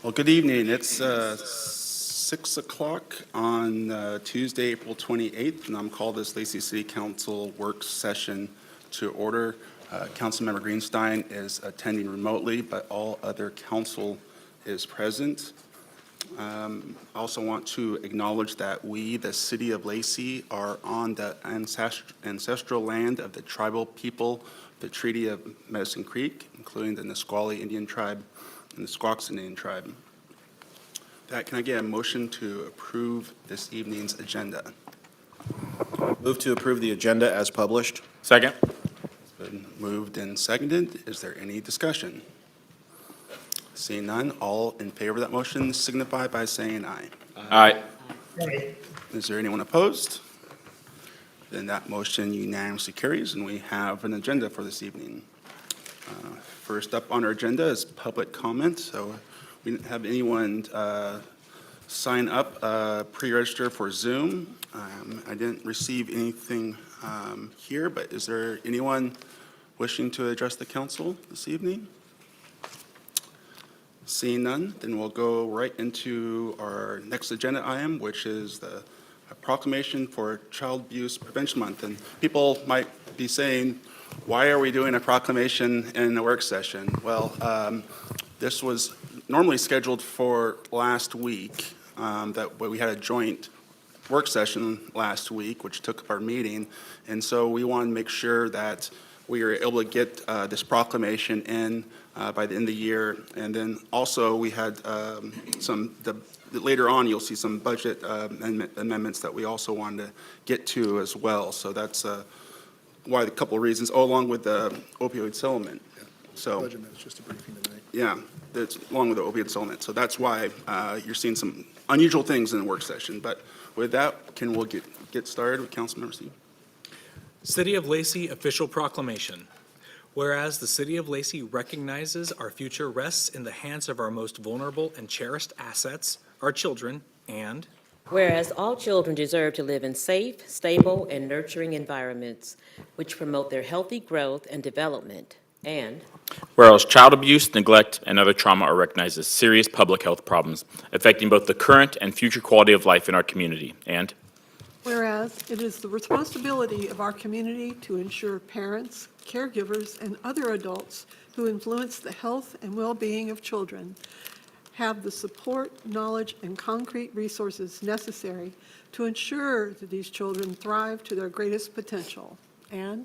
Well, good evening. It's 6 o'clock on Tuesday, April 28th, and I'm called this Lacey City Council work session to order. Councilmember Greenstein is attending remotely, but all other council is present. I also want to acknowledge that we, the city of Lacey, are on the ancestral land of the tribal people, the Treaty of Medicine Creek, including the Nisqually Indian tribe and the Squaxin Indian tribe. Can I get a motion to approve this evening's agenda? Move to approve the agenda as published. Second. It's been moved and seconded. Is there any discussion? Seeing none, all in favor of that motion signify by saying aye. Aye. Is there anyone opposed? Then that motion unanimously carries, and we have an agenda for this evening. First up on our agenda is public comment. So we didn't have anyone sign up, pre-register for Zoom. I didn't receive anything here, but is there anyone wishing to address the council this evening? Seeing none, then we'll go right into our next agenda item, which is the proclamation for Child Abuse Prevention Month. And people might be saying, why are we doing a proclamation in a work session? Well, this was normally scheduled for last week, that we had a joint work session last week, which took up our meeting. And so we want to make sure that we are able to get this proclamation in by the end of the year. And then also we had later on you'll see some budget amendments that we also wanted to get to as well. So that's why a couple of reasons, along with the opioid settlement. So Budget minutes, just a briefing tonight. yeah, that's along with the opioid settlement. So that's why you're seeing some unusual things in the work session. But with that, we'll get started with Councilmember Steve. City of Lacey official proclamation. Whereas the City of Lacey recognizes our future rests in the hands of our most vulnerable and cherished assets, our children, and whereas all children deserve to live in safe, stable, and nurturing environments which promote their healthy growth and development, and Whereas child abuse, neglect, and other trauma are recognized as serious public health problems affecting both the current and future quality of life in our community, and Whereas it is the responsibility of our community to ensure parents, caregivers, and other adults who influence the health and well-being of children have the support, knowledge, and concrete resources necessary to ensure that these children thrive to their greatest potential. And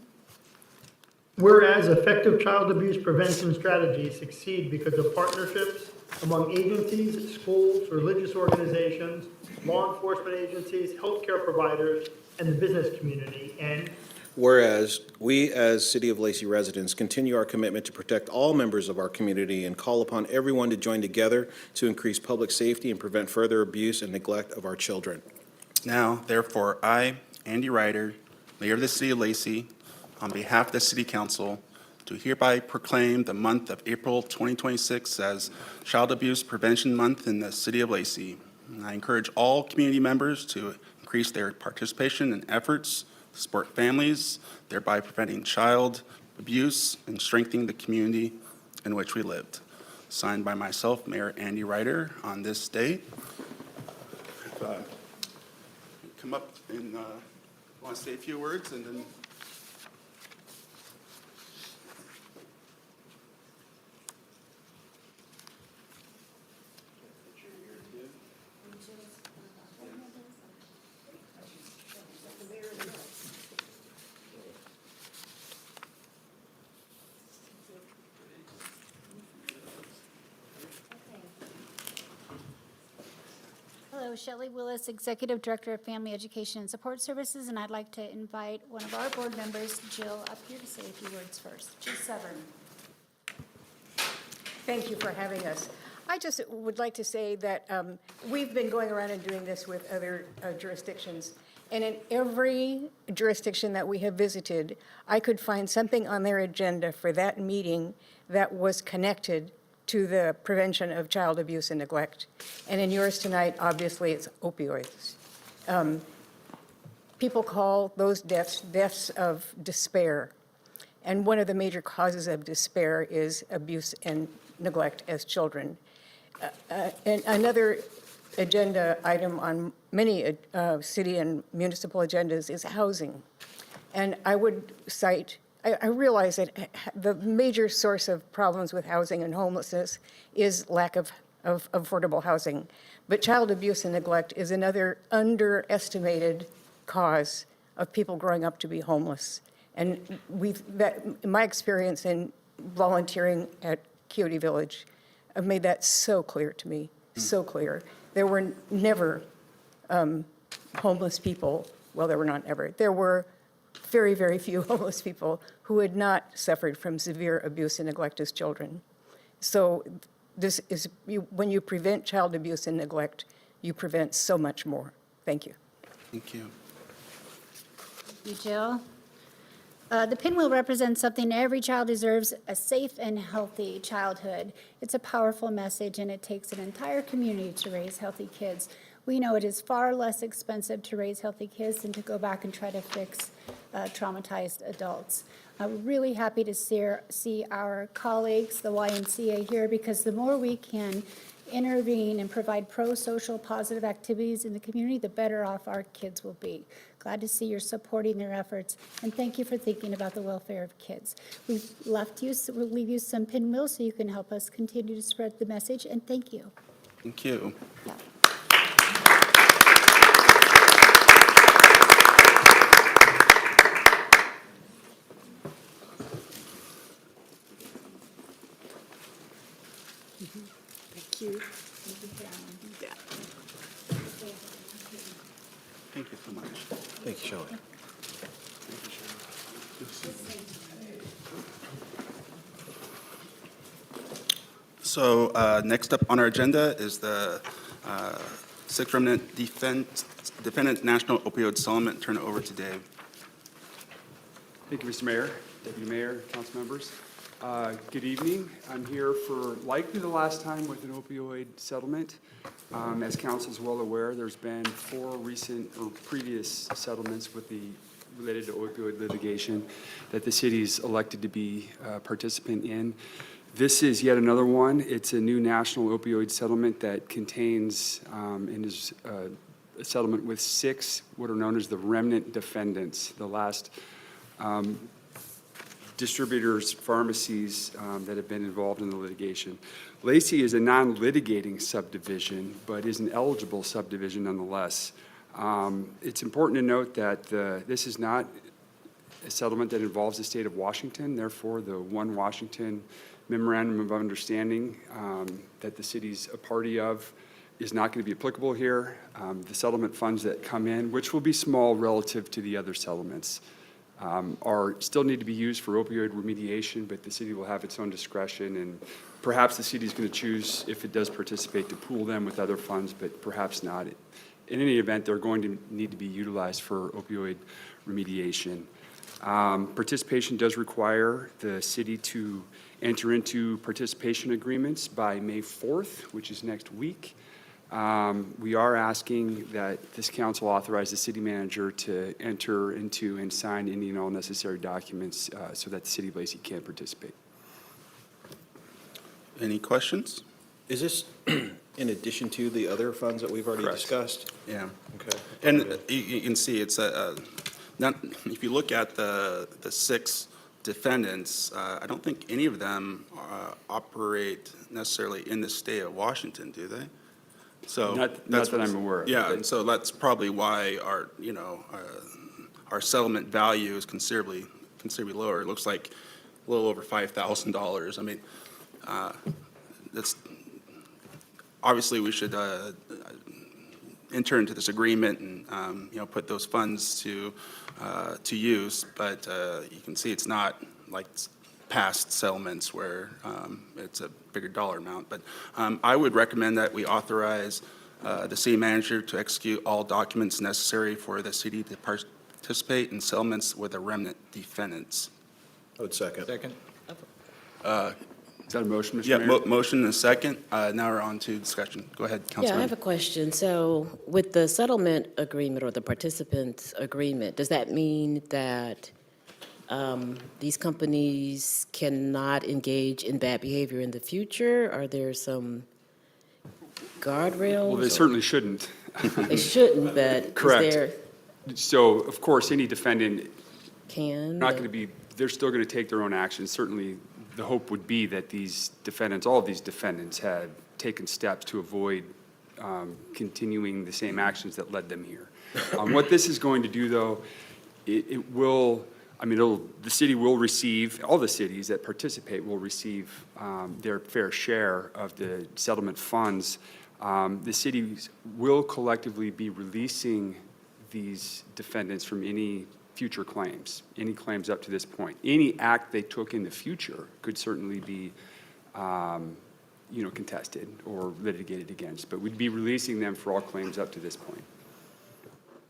whereas effective child abuse prevention strategies succeed because of partnerships among agencies, schools, religious organizations, law enforcement agencies, healthcare providers, and the business community. And Whereas we, as City of Lacey residents, continue our commitment to protect all members of our community and call upon everyone to join together to increase public safety and prevent further abuse and neglect of our children. Now, therefore, I, Andy Ryder, Mayor of the City of Lacey, on behalf of the City Council, do hereby proclaim the month of April 2026 as Child Abuse Prevention Month in the City of Lacey. And I encourage all community members to increase their participation in efforts to support families, thereby preventing child abuse and strengthening the community in which we lived. Signed by myself, Mayor Andy Ryder, on this day. Come up and want to say a few words, and then Hello, Shelley Willis, Executive Director of Family Education and Support Services, and I'd like to invite one of our board members, Jill, up here to say a few words first. Jill Severn. Thank you for having us. I just would like to say that we've been going around and doing this with other jurisdictions, and in every jurisdiction that we have visited, I could find something on their agenda for that meeting that was connected to the prevention of child abuse and neglect. And in yours tonight, obviously, it's opioids. People call those deaths of despair. And one of the major causes of despair is abuse and neglect as children. Another agenda item on many city and municipal agendas is housing. And I would cite, I realize that the major source of problems with housing and homelessness is lack of affordable housing. But child abuse and neglect is another underestimated cause of people growing up to be homeless. And my experience in volunteering at Quixote Village made that so clear to me, so clear. There were never homeless people, well, there were not ever. There were very, very few homeless people who had not suffered from severe abuse and neglect as children. So this is, when you prevent child abuse and neglect, you prevent so much more. Thank you. Thank you. Thank you, Jill. The pinwheel represents something every child deserves, a safe and healthy childhood. It's a powerful message, and it takes an entire community to raise healthy kids. We know it is far less expensive to raise healthy kids than to go back and try to fix traumatized adults. I'm really happy to see our colleagues, the YMCA, here, because the more we can intervene and provide pro-social positive activities in the community, the better off our kids will be. Glad to see you're supporting their efforts, and thank you for thinking about the welfare of kids. We'll leave you some pinwheels so you can help us continue to spread the message, and thank you. Thank you. Yeah. Thank you. Yeah. Thank you so much. Thank you, Shelley. So next up on our agenda is the Sixth Remnant Defendant National Opioid Settlement. Turn it over to Dave. Thank you, Mr. Mayor, Deputy Mayor, council members. Good evening. I'm here for likely the last time with an opioid settlement. As council is well aware, there's been 4 recent or previous settlements related to opioid litigation that the city's elected to be a participant in. This is yet another one. It's a new national opioid settlement that contains and is a settlement with 6 what are known as the remnant defendants, the last distributors, pharmacies that have been involved in the litigation. Lacey is a non-litigating subdivision, but is an eligible subdivision nonetheless. It's important to note that this is not a settlement that involves the state of Washington. Therefore, the One Washington Memorandum of Understanding that the city's a party of is not going to be applicable here. The settlement funds that come in, which will be small relative to the other settlements, still need to be used for opioid remediation, but the city will have its own discretion, and perhaps the city is going to choose, if it does participate, to pool them with other funds, but perhaps not. In any event, they're going to need to be utilized for opioid remediation. Participation does require the city to enter into participation agreements by May 4th, which is next week. We are asking that this council authorize the city manager to enter into and sign any and all necessary documents so that the city of Lacey can participate. Any questions? Is this in addition to the other funds that we've already Correct. discussed? Yeah. Okay. And you can see it's not, if you look at the 6 defendants, I don't think any of them operate necessarily in the state of Washington, do they? So Not that's that I'm aware of. Yeah, but- and so that's probably why our settlement value is considerably lower. It looks like a little over $5,000. I mean, that's obviously we should enter into this agreement and put those funds to use, but you can see it's not like past settlements where it's a bigger dollar amount. But I would recommend that we authorize the city manager to execute all documents necessary for the city to participate in settlements with the remnant defendants. I would second. Second. Is that a motion, Mr. Yeah, Mayor? motion and a second. Now we're on to discussion. Go ahead, Yeah, I have Councilman. a question. So with the settlement agreement or the participants agreement, does that mean that these companies cannot engage in bad behavior in the future? Are there some guardrails? Well, they or- certainly shouldn't. They shouldn't, but is Correct. there, So, of course, any defendant, can? not going to be, they're still going to take their own actions. Certainly, the hope would be that these defendants, all of these defendants, had taken steps to avoid continuing the same actions that led them here. What this is going to do, though, it will, I mean, the city will receive, all the cities that participate will receive their fair share of the settlement funds. The cities will collectively be releasing these defendants from any future claims, any claims up to this point. Any act they took in the future could certainly be, contested or litigated against, but we'd be releasing them for all claims up to this point.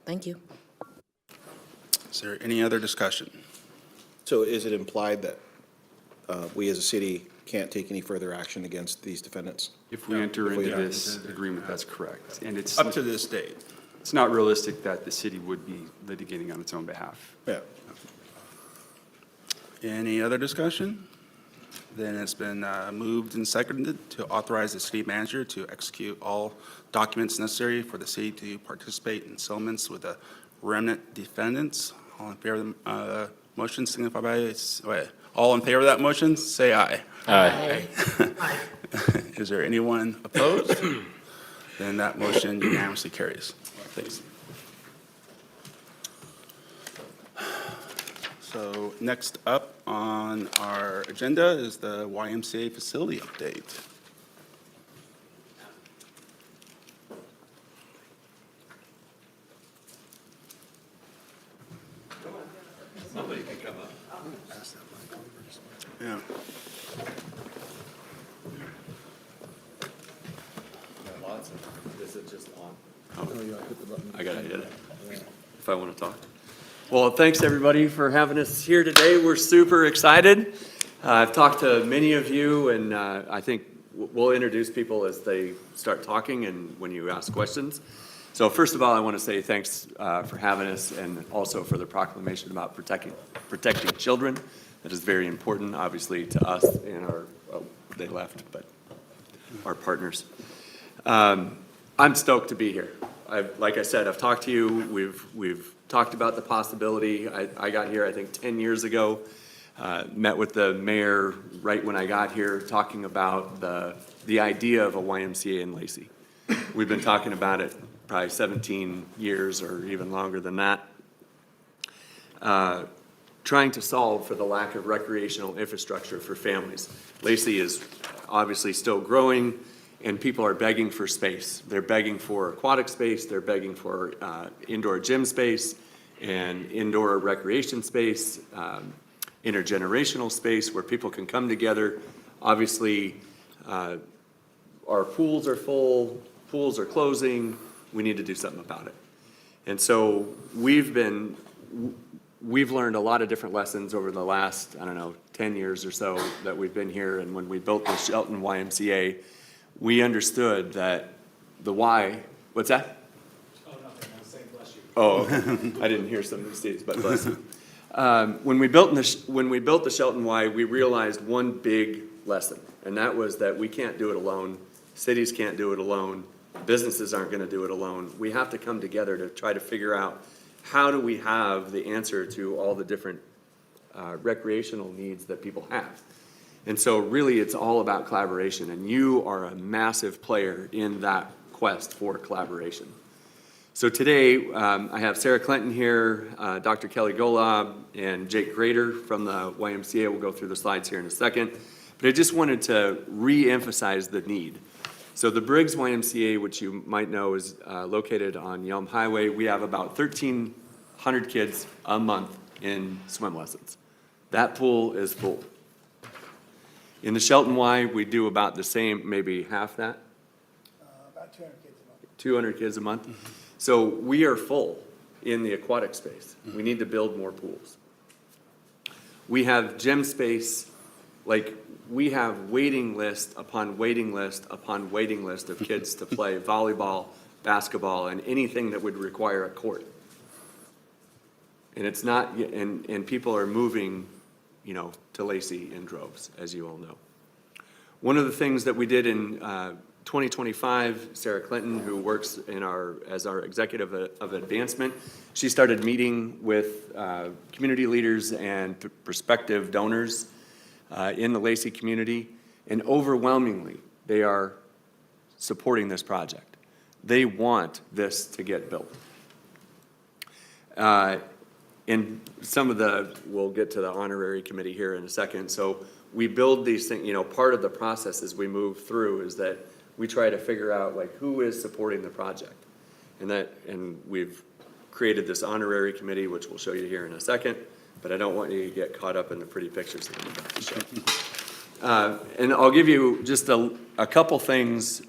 Thank you. Is there any other discussion? So is it implied that we as a city can't take any further action against these defendants? If we enter If we into enter this agreement, that's correct. And it's Up to this date. not realistic that the city would be litigating on its own behalf. Yeah. Any other discussion? Then it's been moved and seconded to authorize the city manager to execute all documents necessary for the city to participate in settlements with the remnant defendants. All in favor of the motion, signify by, all in favor of that motion, say aye. Aye. Is there anyone opposed? Then that motion unanimously carries. Thanks. So next up on our agenda is the YMCA facility update. Yeah. I gotta hit it if I want to talk. Well, thanks everybody for having us here today. We're super excited. I've talked to many of you, and I think we'll introduce people as they start talking and when you ask questions. So first of all, I want to say thanks for having us, and also for the proclamation about protecting children. That is very important, obviously, to us and our, they left, but our partners. I'm stoked to be here. Like I said, I've talked to you. We've talked about the possibility. I got here, I think, 10 years ago. Met with the mayor right when I got here, talking about the idea of a YMCA in Lacey. We've been talking about it probably 17 years or even longer than that. Trying to solve for the lack of recreational infrastructure for families. Lacey is obviously still growing, and people are begging for space. They're begging for aquatic space, they're begging for indoor gym space and indoor recreation space, intergenerational space where people can come together. Obviously, our pools are full, pools are closing, we need to do something about it. And so we've learned a lot of different lessons over the last, 10 years or so that we've been here. And when we built the Shelton YMCA, we understood that the why, what's that? Oh, nothing, I was saying bless you. Oh, I didn't hear some of these things, but bless you. When we built the Shelton Y, we realized one big lesson, and that was that we can't do it alone. Cities can't do it alone. Businesses aren't going to do it alone. We have to come together to try to figure out how do we have the answer to all the different recreational needs that people have. And so really it's all about collaboration, and you are a massive player in that quest for collaboration. So today I have Sarah Clinton here, Dr. Kelly Golab, and Jake Grader from the YMCA. We'll go through the slides here in a second. But I just wanted to re-emphasize the need. So the Briggs YMCA, which you might know, is located on Yelm Highway. We have about 1,300 kids a month in swim lessons. That pool is full. In the Shelton Y, we do about the same, maybe half that? About 200 kids a month. 200 kids a month. So we are full in the aquatic space. We need to build more pools. We have gym space, like we have waiting list upon waiting list upon waiting list of kids to play volleyball, basketball, and anything that would require a court. And it's not, and people are moving, to Lacey in droves, as you all know. One of the things that we did in 2025, Sarah Clinton, who works as our executive of advancement, she started meeting with community leaders and prospective donors in the Lacey community, and overwhelmingly, they are supporting this project. They want this to get built. And we'll get to the honorary committee here in a second. So we build these things, part of the process as we move through is that we try to figure out like who is supporting the project. And we've created this honorary committee, which we'll show you here in a second, but I don't want you to get caught up in the pretty pictures that I'm about to show. And I'll give you just a couple things.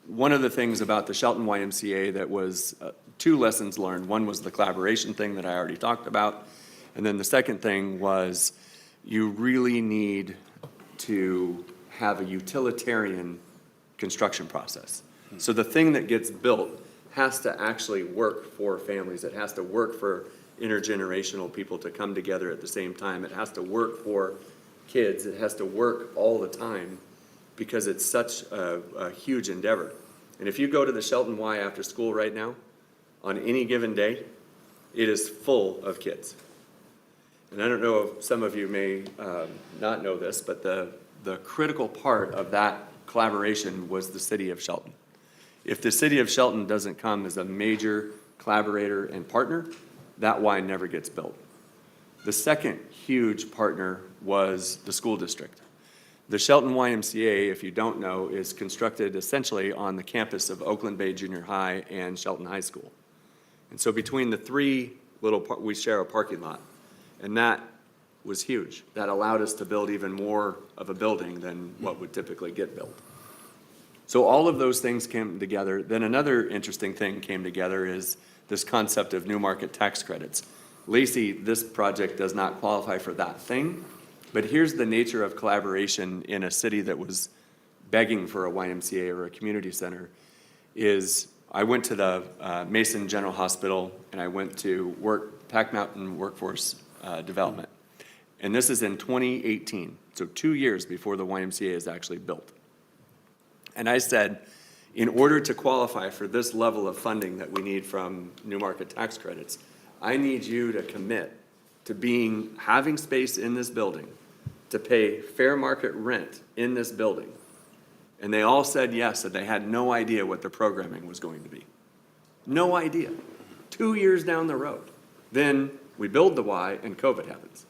One of the things about the Shelton YMCA that was two lessons learned. One was the collaboration thing that I already talked about. And then the second thing was you really need to have a utilitarian construction process. So the thing that gets built has to actually work for families. It has to work for intergenerational people to come together at the same time. It has to work for kids. It has to work all the time because it's such a huge endeavor. And if you go to the Shelton Y after school right now, on any given day, it is full of kids. And I don't know if some of you may not know this, but the critical part of that collaboration was the city of Shelton. If the city of Shelton doesn't come as a major collaborator and partner, that Y never gets built. The second huge partner was the school district. The Shelton YMCA, if you don't know, is constructed essentially on the campus of Oakland Bay Junior High and Shelton High School. And so between the three we share a parking lot, and that was huge. That allowed us to build even more of a building than what would typically get built. So all of those things came together. Then another interesting thing came together is this concept of new market tax credits. Lacey, this project does not qualify for that thing, but here's the nature of collaboration in a city that was begging for a YMCA or a community center is I went to the Mason General Hospital and I went to Pack Mountain Workforce Development. And this is in 2018, so 2 years before the YMCA is actually built. And I said, in order to qualify for this level of funding that we need from new market tax credits, I need you to commit to having space in this building, to pay fair market rent in this building. And they all said yes, and they had no idea what their programming was going to be. No idea. 2 years down the road. Then we build the Y and COVID happens.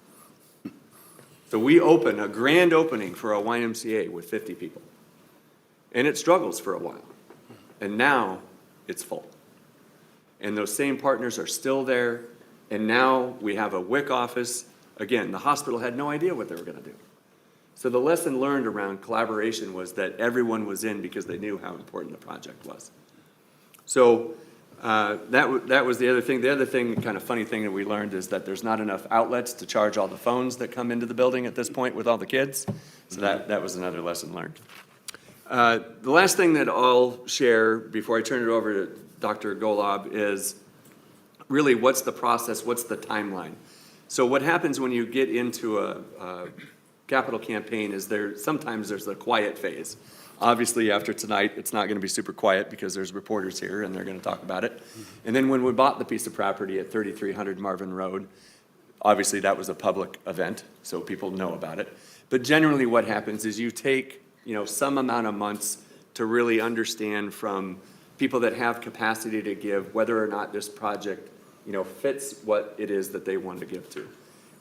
So we open a grand opening for a YMCA with 50 people. And it struggles for a while. And now it's full. And those same partners are still there. And now we have a WIC office. Again, the hospital had no idea what they were going to do. So the lesson learned around collaboration was that everyone was in because they knew how important the project was. So that was the other thing. The other thing, the kind of funny thing that we learned is that there's not enough outlets to charge all the phones that come into the building at this point with all the kids. So that was another lesson learned. The last thing that I'll share before I turn it over to Dr. Golob is really what's the process, what's the timeline. So what happens when you get into a capital campaign is sometimes there's a quiet phase. Obviously, after tonight, it's not going to be super quiet because there's reporters here and they're going to talk about it. And then when we bought the piece of property at 3300 Marvin Road, obviously that was a public event, so people know about it. But generally what happens is you take some amount of months to really understand from people that have capacity to give whether or not this project fits what it is that they want to give to.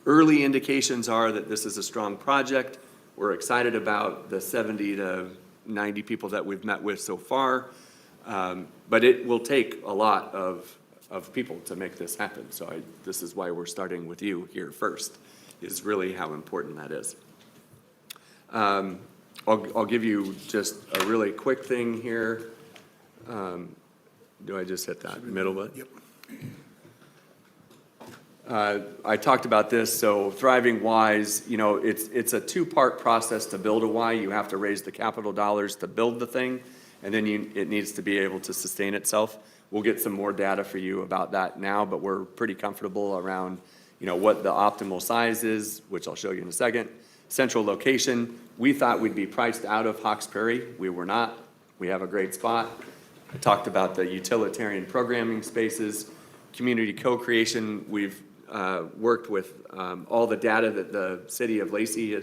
Early indications are that this is a strong project. We're excited about the 70 to 90 people that we've met with so far. But it will take a lot of people to make this happen. So this is why we're starting with you here first, is really how important that is. I'll give you just a really quick thing here. Do I just hit that middle button? Yep. I talked about this, so Thriving Ys, it's a two-part process to build a Y. You have to raise the capital dollars to build the thing, and then it needs to be able to sustain itself. We'll get some more data for you about that now, but we're pretty comfortable around, what the optimal size is, which I'll show you in a second. Central location, we thought we'd be priced out of Hawks Prairie. We were not. We have a great spot. I talked about the utilitarian programming spaces, community co-creation. We've worked with all the data that the city of Lacey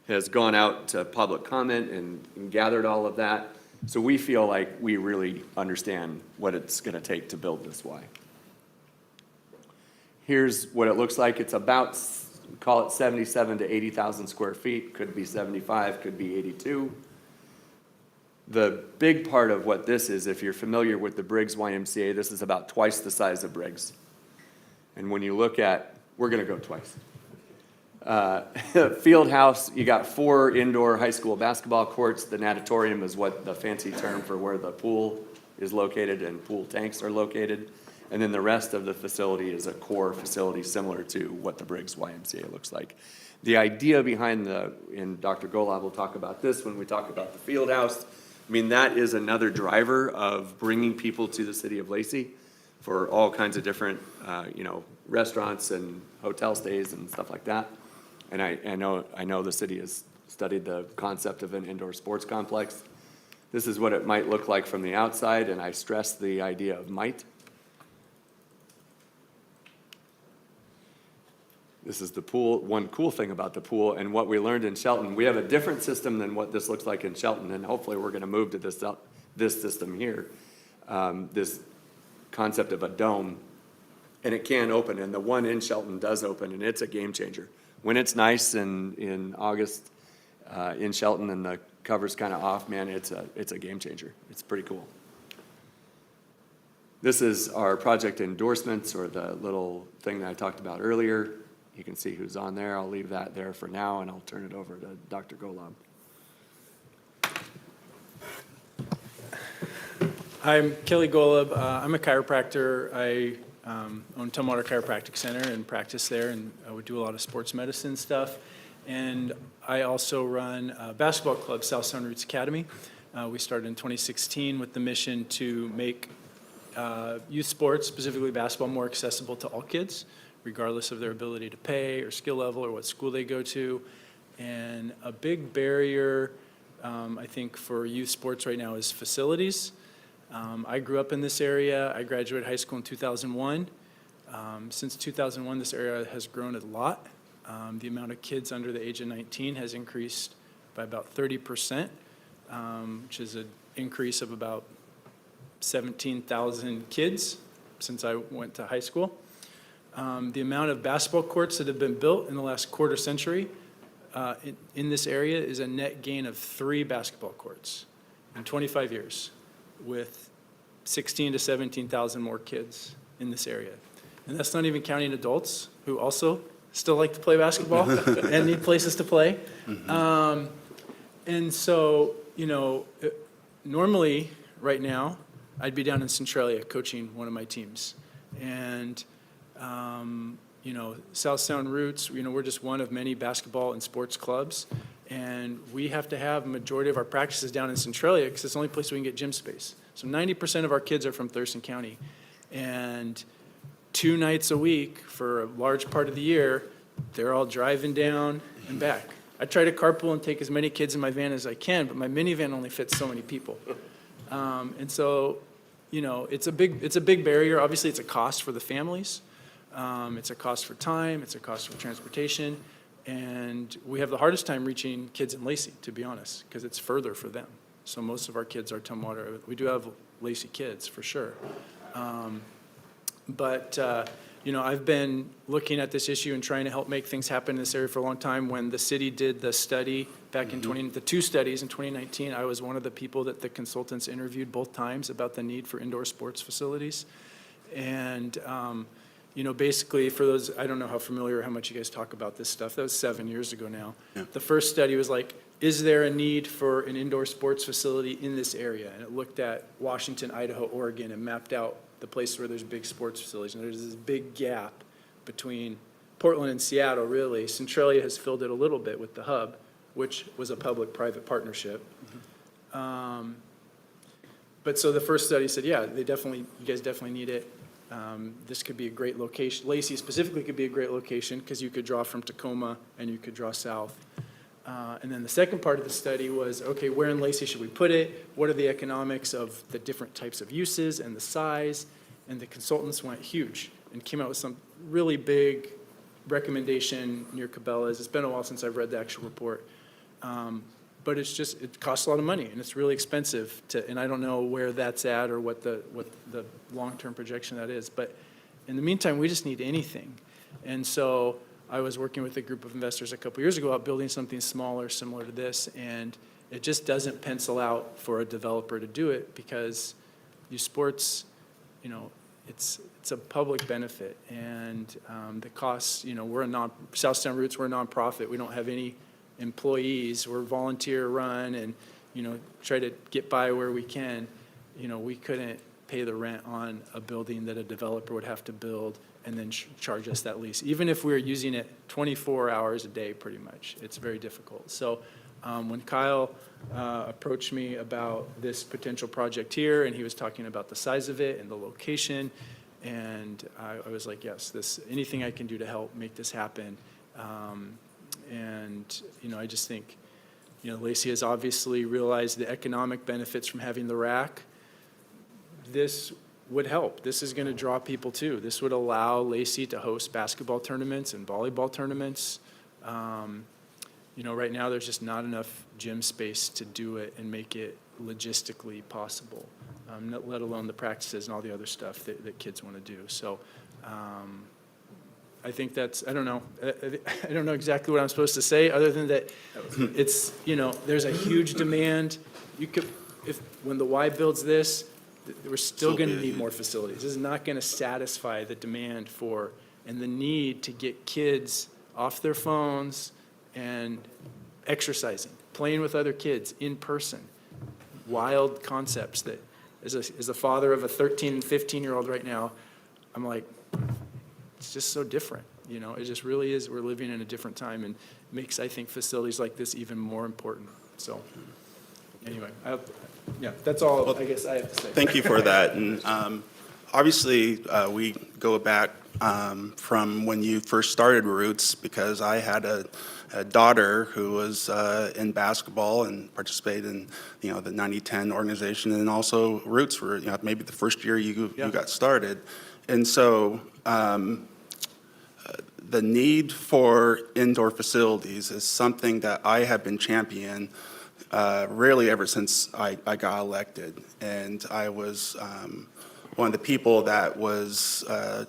has gone out to public comment and gathered all of that. So we feel like we really understand what it's going to take to build this Y. Here's what it looks like. It's about, call it 77 to 80,000 square feet. Could be 75, could be 82. The big part of what this is, if you're familiar with the Briggs YMCA, this is about twice the size of Briggs. And when you look at, we're going to go twice. Field house, you got 4 indoor high school basketball courts. The natatorium is what the fancy term for where the pool is located and pool tanks are located. And then the rest of the facility is a core facility similar to what the Briggs YMCA looks like. The idea behind and Dr. Golub will talk about this when we talk about the field house. I mean, that is another driver of bringing people to the city of Lacey for all kinds of different, restaurants and hotel stays and stuff like that. And I know the city has studied the concept of an indoor sports complex. This is what it might look like from the outside, and I stress the idea of might. This is the pool. One cool thing about the pool and what we learned in Shelton, we have a different system than what this looks like in Shelton, and hopefully we're going to move to this system here, this concept of a dome, and it can open, and the one in Shelton does open, and it's a game changer. When it's nice in August in Shelton and the cover's kind of off, man, it's a game changer. It's pretty cool. This is our project endorsements, or the little thing that I talked about earlier. You can see who's on there. I'll leave that there for now, and I'll turn it over to Dr. Golub. I'm Kelly Golub. I'm a chiropractor. I own Tumwater Chiropractic Center and practice there, and we do a lot of sports medicine stuff. And I also run a basketball club, South Sound Roots Academy. We started in 2016 with the mission to make youth sports, specifically basketball, more accessible to all kids, regardless of their ability to pay or skill level or what school they go to. And a big barrier, I think, for youth sports right now is facilities. I grew up in this area. I graduated high school in 2001. Since 2001, this area has grown a lot. The amount of kids under the age of 19 has increased by about 30%, which is an increase of about 17,000 kids since I went to high school. The amount of basketball courts that have been built in the last quarter century in this area is a net gain of 3 basketball courts in 25 years, with 16 to 17,000 more kids in this area. And that's not even counting adults who also still like to play basketball and need places to play. Mm-hmm. And so, normally, right now, I'd be down in Centralia coaching one of my teams. And South Sound Roots, we're just one of many basketball and sports clubs, and we have to have a majority of our practices down in Centralia because it's the only place we can get gym space. So 90% of our kids are from Thurston County, and 2 nights a week for a large part of the year, they're all driving down and back. I try to carpool and take as many kids in my van as I can, but my minivan only fits so many people. And so, it's a big barrier. Obviously, it's a cost for the families. It's a cost for time, it's a cost for transportation, and we have the hardest time reaching kids in Lacey, to be honest, because it's further for them. So most of our kids are Tumwater. We do have Lacey kids, for sure. But I've been looking at this issue and trying to help make things happen in this area for a long time. When the city did the study back in the 2 studies in 2019, I was one of the people that the consultants interviewed both times about the need for indoor sports facilities. And basically, for those, I don't know how familiar or how much you guys talk about this stuff. That was 7 years ago now. Yeah. The first study was like, is there a need for an indoor sports facility in this area? And it looked at Washington, Idaho, Oregon, and mapped out the places where there's big sports facilities. And there's this big gap between Portland and Seattle, really. Centralia has filled it a little bit with the hub, which was a public-private partnership. Mm-hmm. But so the first study said, yeah, you guys definitely need it. This could be a great location. Lacey specifically could be a great location because you could draw from Tacoma and you could draw south. And then the second part of the study was, okay, where in Lacey should we put it? What are the economics of the different types of uses and the size? And the consultants went huge and came out with some really big recommendation near Cabela's. It's been a while since I've read the actual report. But it's just, it costs a lot of money, and it's really expensive to, and I don't know where that's at or what the long-term projection that is. But in the meantime, we just need anything. And so I was working with a group of investors a couple years ago about building something smaller, similar to this, and it just doesn't pencil out for a developer to do it because youth sports, you know, it's a public benefit, and the costs, you know, Southtown Roots, we're a nonprofit. We don't have any employees. We're volunteer run and, you know, try to get by where we can. You know, we couldn't pay the rent on a building that a developer would have to build and then charge us that lease. Even if we were using it 24 hours a day, pretty much, it's very difficult. So when Kyle approached me about this potential project here, and he was talking about the size of it and the location, and I was like, yes, anything I can do to help make this happen. And, you know, I just think, you know, Lacey has obviously realized the economic benefits from having the rack. This would help. This is going to draw people too. This would allow Lacey to host basketball tournaments and volleyball tournaments. You know, right now there's just not enough gym space to do it and make it logistically possible, let alone the practices and all the other stuff that kids want to do. So I think that's, I don't know exactly what I'm supposed to say other than that it's, you know, there's a huge demand. You could, when the Y builds this, we're still going to need more facilities. This is not going to satisfy the demand for and the need to get kids off their phones and exercising, playing with other kids in person. Wild concepts that, as a father of a 13 and 15-year-old right now, I'm like, it's just so different. You know, it just really is. We're living in a different time and makes, I think, facilities like this even more important. So anyway, yeah, that's all I guess I have to say. Thank you for that. And obviously, we go back from when you first started Roots, because I had a daughter who was in basketball and participated in, you know, the 90-10 organization, and also Roots were, you know, maybe the first year you got started. And so the need for indoor facilities is something that I have been championing really ever since I got elected. And I was one of the people that was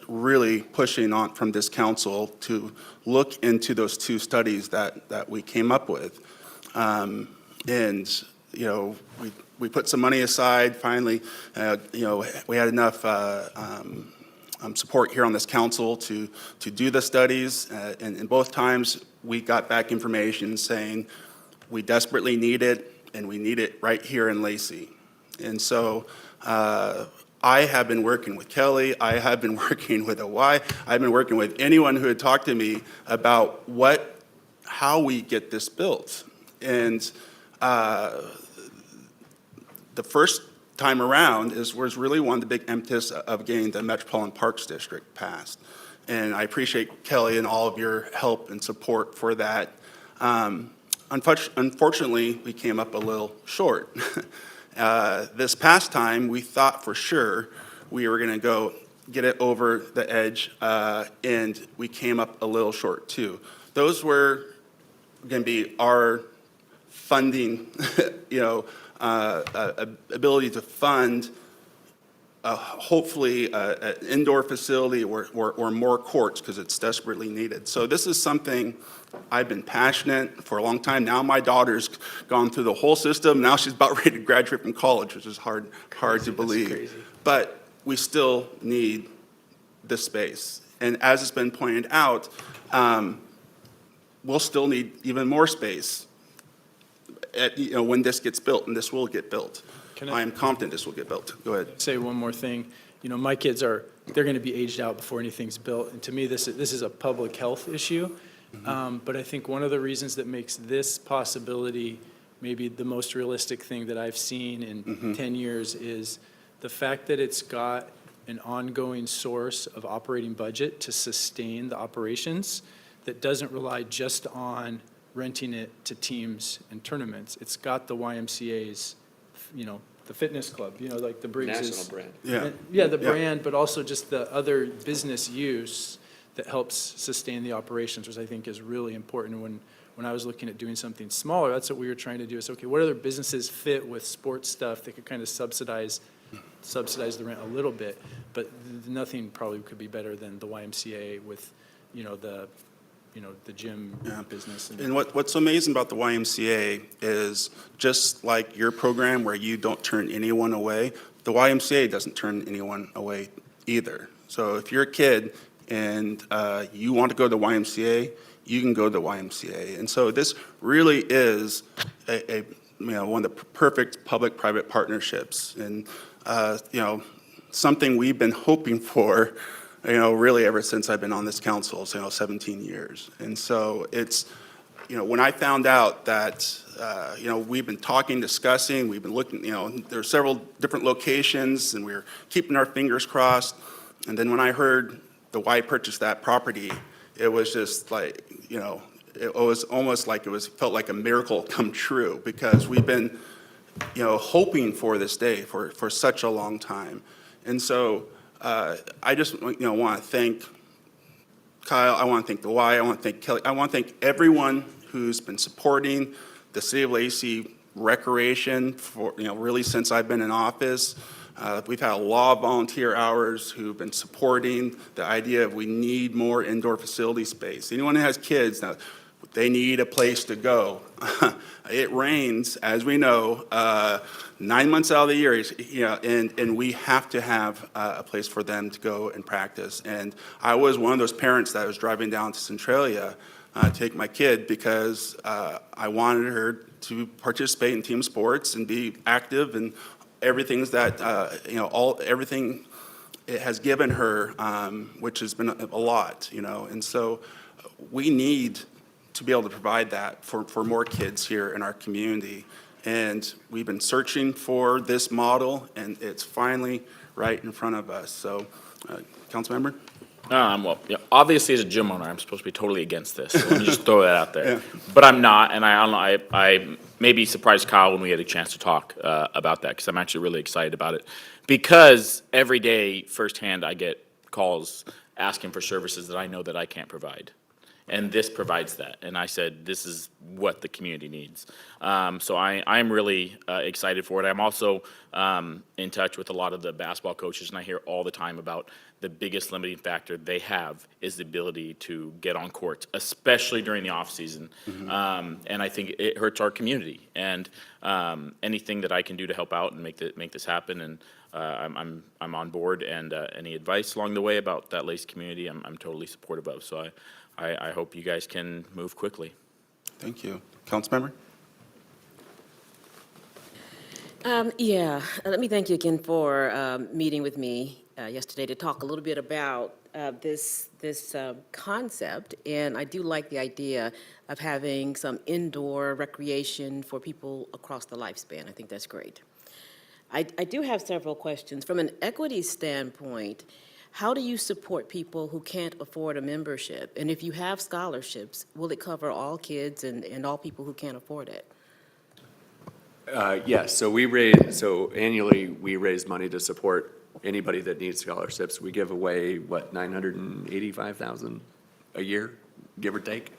really pushing on from this council to look into those two studies that we came up with. And, you know, we put some money aside. Finally, you know, we had enough support here on this council to do the studies. And both times we got back information saying we desperately need it, and we need it right here in Lacey. And so I have been working with Kelly, I have been working with OY, I've been working with anyone who had talked to me about how we get this built. And the first time around was really one of the big impetus of getting the Metropolitan Parks District passed. And I appreciate Kelly and all of your help and support for that. Unfortunately, we came up a little short. This past time, we thought for sure we were going to go get it over the edge, and we came up a little short too. Those were going to be our funding, you know, ability to fund hopefully an indoor facility or more courts, because it's desperately needed. So this is something I've been passionate for a long time. Now my daughter's gone through the whole system. Now she's about ready to graduate from college, which is hard to believe. But we still need this space. And as it's been pointed out, we'll still need even more space you know, when this gets built, and this will get built. I am confident this will get built. Go ahead. Say one more thing. You know, my kids they're going to be aged out before anything's built. And to me, this is a public health issue. But I think one of the reasons that makes this possibility maybe the most realistic thing that I've seen in 10 years is the fact that it's got an ongoing source of operating budget to sustain the operations that doesn't rely just on renting it to teams and tournaments. It's got the YMCA's, the fitness club, like the Briggs's. National brand. Yeah. Yeah, the Yeah. brand, but also just the other business use that helps sustain the operations, which I think is really important. When I was looking at doing something smaller, that's what we were trying to do, is, okay, what other businesses fit with sports stuff that could kind of subsidize the rent a little bit, but nothing probably could be better than the YMCA with, the gym business. And what's amazing about the YMCA is, just like your program where you don't turn anyone away, the YMCA doesn't turn anyone away either. So if you're a kid and you want to go to the YMCA, you can go to the YMCA. And so this really is one of the perfect public-private partnerships, and something we've been hoping for, really ever since I've been on this council, 17 years. And so it's, when I found out that, we've been talking, discussing, we've been looking, there are several different locations, and we're keeping our fingers crossed. And then when I heard the Y purchased that property, it was just like, it was almost like felt like a miracle come true, because we've been, hoping for this day for such a long time. And so I just, want to thank Kyle, I want to thank the Y, I want to thank Kelly, I want to thank everyone who's been supporting the City of Lacey recreation for, really since I've been in office. We've had a lot of volunteer hours who've been supporting the idea of we need more indoor facility space. Anyone who has kids, now, they need a place to go. It rains, as we know, 9 months out of the year, and we have to have a place for them to go and practice. And I was one of those parents that was driving down to Centralia to take my kid, because I wanted her to participate in team sports and be active, and everything's that, everything it has given her, which has been a lot, and so we need to be able to provide that for more kids here in our community. And we've been searching for this model, and it's finally right in front of us. So, Councilmember? Obviously, as a gym owner, I'm supposed to be totally against this. So let me just throw that out there. Yeah. But I'm not, and I maybe surprised Kyle when we had a chance to talk about that, because I'm actually really excited about it. Because every day, firsthand, I get calls asking for services that I know that I can't provide. And this provides that. And I said, this is what the community needs. So I'm really excited for it. I'm also in touch with a lot of the basketball coaches, and I hear all the time about the biggest limiting factor they have is the ability to get on court, especially during the off season. Mm-hmm. And I think it hurts our community. And anything that I can do to help out and make this happen, and I'm on board. And any advice along the way about that Lacey community, I'm totally supportive of. So I hope you guys can move quickly. Thank you. Councilmember? Let me thank you again for meeting with me yesterday to talk a little bit about this concept. And I do like the idea of having some indoor recreation for people across the lifespan. I think that's great. I do have several questions. From an equity standpoint, how do you support people who can't afford a membership? And if you have scholarships, will it cover all kids and all people who can't afford it? Yes, so annually, we raise money to support anybody that needs scholarships. We give away, $985,000 a year, give or take?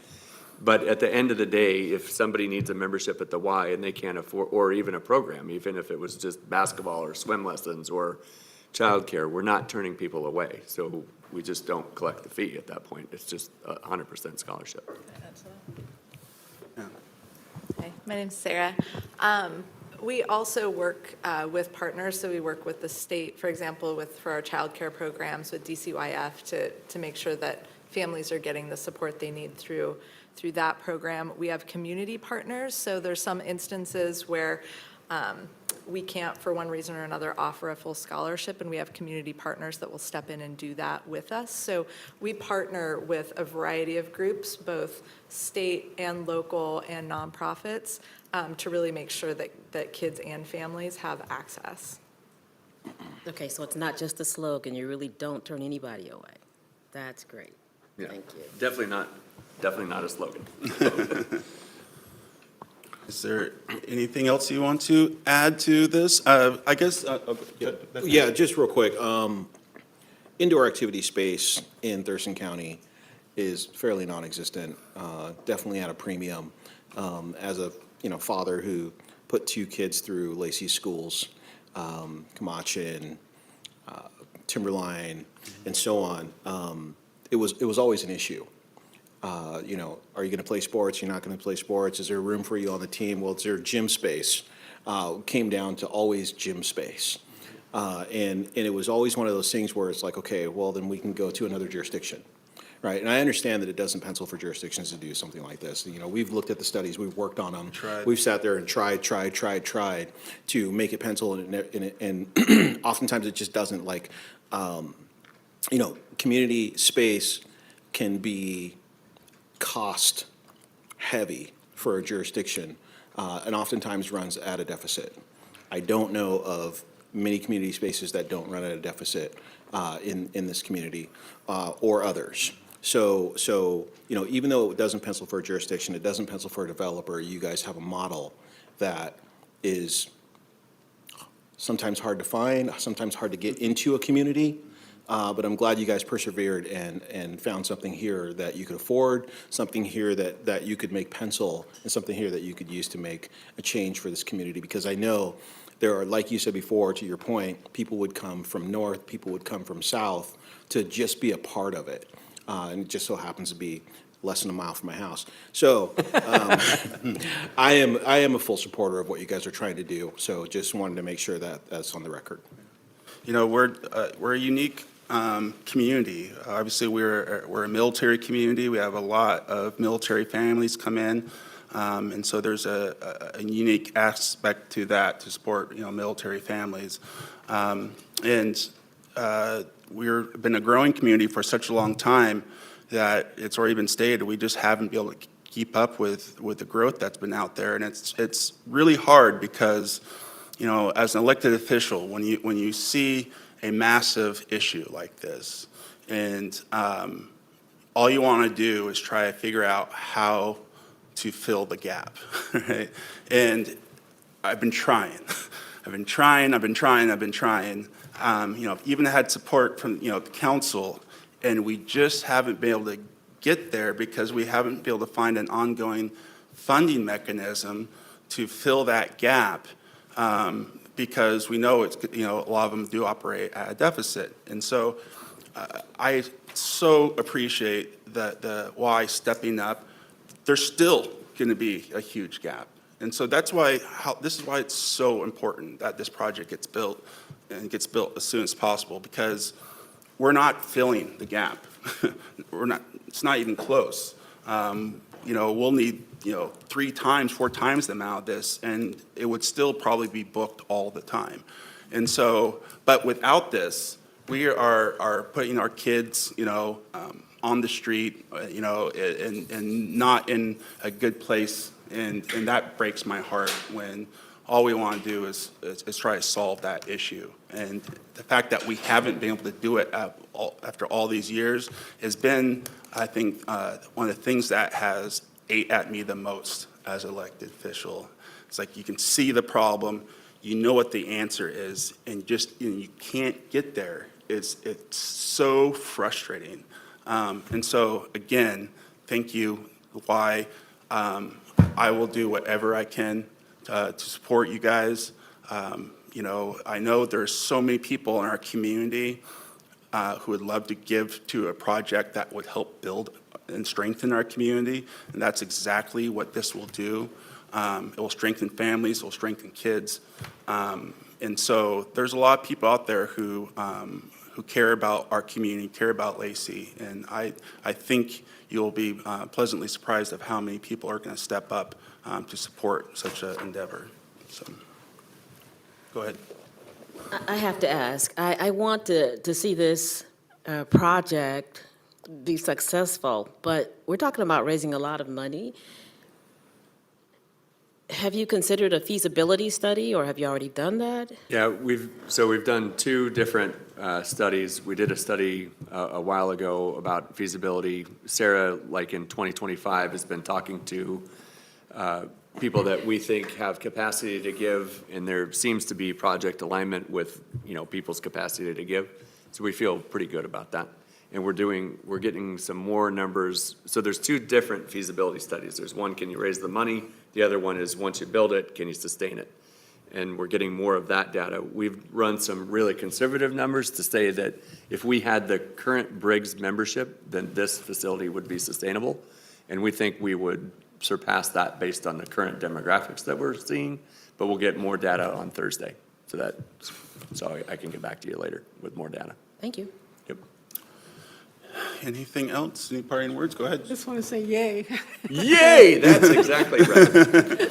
But at the end of the day, if somebody needs a membership at the Y and they can't afford, or even a program, even if it was just basketball or swim lessons or childcare, we're not turning people away. So we just don't collect the fee at that point. It's just 100% scholarship. Hi, my name's Sarah. We also work with partners, so we work with the state, for example, for our childcare programs with DCYF to make sure that families are getting the support they need through that program. We have community partners, so there's some instances where we can't, for one reason or another, offer a full scholarship, and we have community partners that will step in and do that with us. So we partner with a variety of groups, both state and local and nonprofits, to really make sure that kids and families have access. Okay, so it's not just a slogan. You really don't turn anybody away. That's great. Yeah. Thank you. Definitely not a slogan. Is there anything else you want to add to this? I guess, Yeah, just real quick, indoor activity space in Thurston County is fairly non-existent, definitely at a premium. As a, father who put 2 kids through Lacey schools, Camachin, Timberline, and so on, it was always an issue. Are you going to play sports? You're not going to play sports? Is there room for you on the team? Well, is there gym space? Came down to always gym space. And it was always one of those things where it's like, okay, well, then we can go to another jurisdiction, right? And I understand that it doesn't pencil for jurisdictions to do something like this. We've looked at the studies, we've worked on them. Tried. We've sat there and tried to make it pencil, and oftentimes it just doesn't. Like, community space can be cost heavy for a jurisdiction, and oftentimes runs at a deficit. I don't know of many community spaces that don't run at a deficit in this community or others. So even though it doesn't pencil for a jurisdiction, it doesn't pencil for a developer, you guys have a model that is sometimes hard to find, sometimes hard to get into a community. But I'm glad you guys persevered and found something here that you could afford, something here that you could make pencil, and something here that you could use to make a change for this community. Because I know there are, like you said before, to your point, people would come from north, people would come from south to just be a part of it. And it just so happens to be less than a mile from my house. So I am a full supporter of what you guys are trying to do. So just wanted to make sure that that's on the record. We're a unique community. Obviously, we're a military community. We have a lot of military families come in, and so there's a unique aspect to that to support military families. We've been a growing community for such a long time that it's already been stated we just haven't been able to keep up with the growth that's been out there, and it's really hard because as an elected official, when you see a massive issue like this, and all you want to do is try to figure out how to fill the gap, right? And I've been trying. Even had support from the council, and we just haven't been able to get there because we haven't been able to find an ongoing funding mechanism to fill that gap. Because we know it's a lot of them do operate at a deficit, and so I so appreciate the Y stepping up. There's still going to be a huge gap, and so that's why this is why it's so important that this project gets built and gets built as soon as possible, because we're not filling the gap. It's not even close. We'll need 3 times, 4 times the amount of this, and it would still probably be booked all the time. And so, but without this, we are putting our kids, on the street, and not in a good place, and that breaks my heart when all we want to do is try to solve that issue. And the fact that we haven't been able to do it after all these years has been, I think, one of the things that has ate at me the most as an elected official. It's like you can see the problem, you know what the answer is, and just you can't get there. It's so frustrating. And so again, thank you. Why I will do whatever I can to support you guys. I know there's so many people in our community who would love to give to a project that would help build and strengthen our community, and that's exactly what this will do. It will strengthen families, it will strengthen kids, and so there's a lot of people out there who care about our community, care about Lacey, and I think you'll be pleasantly surprised of how many people are going to step up to support such an endeavor. So, go ahead. I have to ask, I want to see this project be successful, but we're talking about raising a lot of money. Have you considered a feasibility study, or have you already done that? Yeah, we've done 2 different studies. We did a study a while ago about feasibility. Sarah, like in 2025, has been talking to people that we think have capacity to give, and there seems to be project alignment with, people's capacity to give. So we feel pretty good about that. And we're getting some more numbers. So there's two different feasibility studies. There's one, can you raise the money? The other one is, once you build it, can you sustain it? And we're getting more of that data. We've run some really conservative numbers to say that if we had the current Briggs membership, then this facility would be sustainable. And we think we would surpass that based on the current demographics that we're seeing, but we'll get more data on Thursday. So I can get back to you later with more data. Thank you. Yep. Anything else? Any parting words? Go ahead. Just want to say yay. Yay! That's exactly right.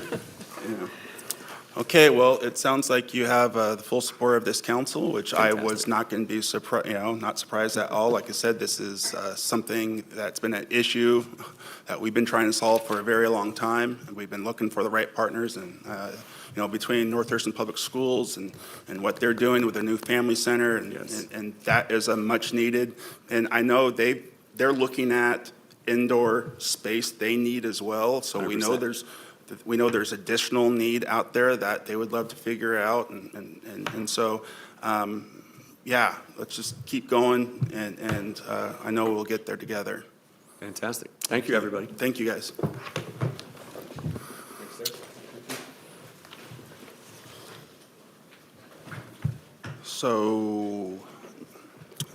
Okay, well, it sounds like you have the full support of this council, which I was not going to be surprised, not surprised at all. Like I said, this is something that's been an issue that we've been trying to solve for a very long time. We've been looking for the right partners, and between North Thurston Public Schools and what they're doing with their new family center, and that is a much needed. And I know they're looking at indoor space they need as well. So 100%. we know there's additional need out there that they would love to figure out, and so, yeah, let's just keep going, and I know we'll get there together. Fantastic. Thank you, everybody. Thank you, guys. So,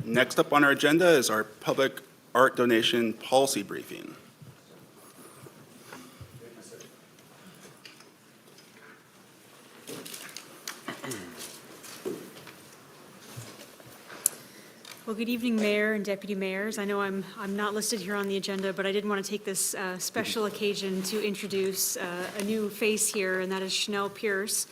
next up on our agenda is our public art donation policy briefing. Well, good evening, Mayor and Deputy Mayors. I know I'm not listed here on the agenda, but I did want to take this special occasion to introduce a new face here, and that is Chanel Pierce,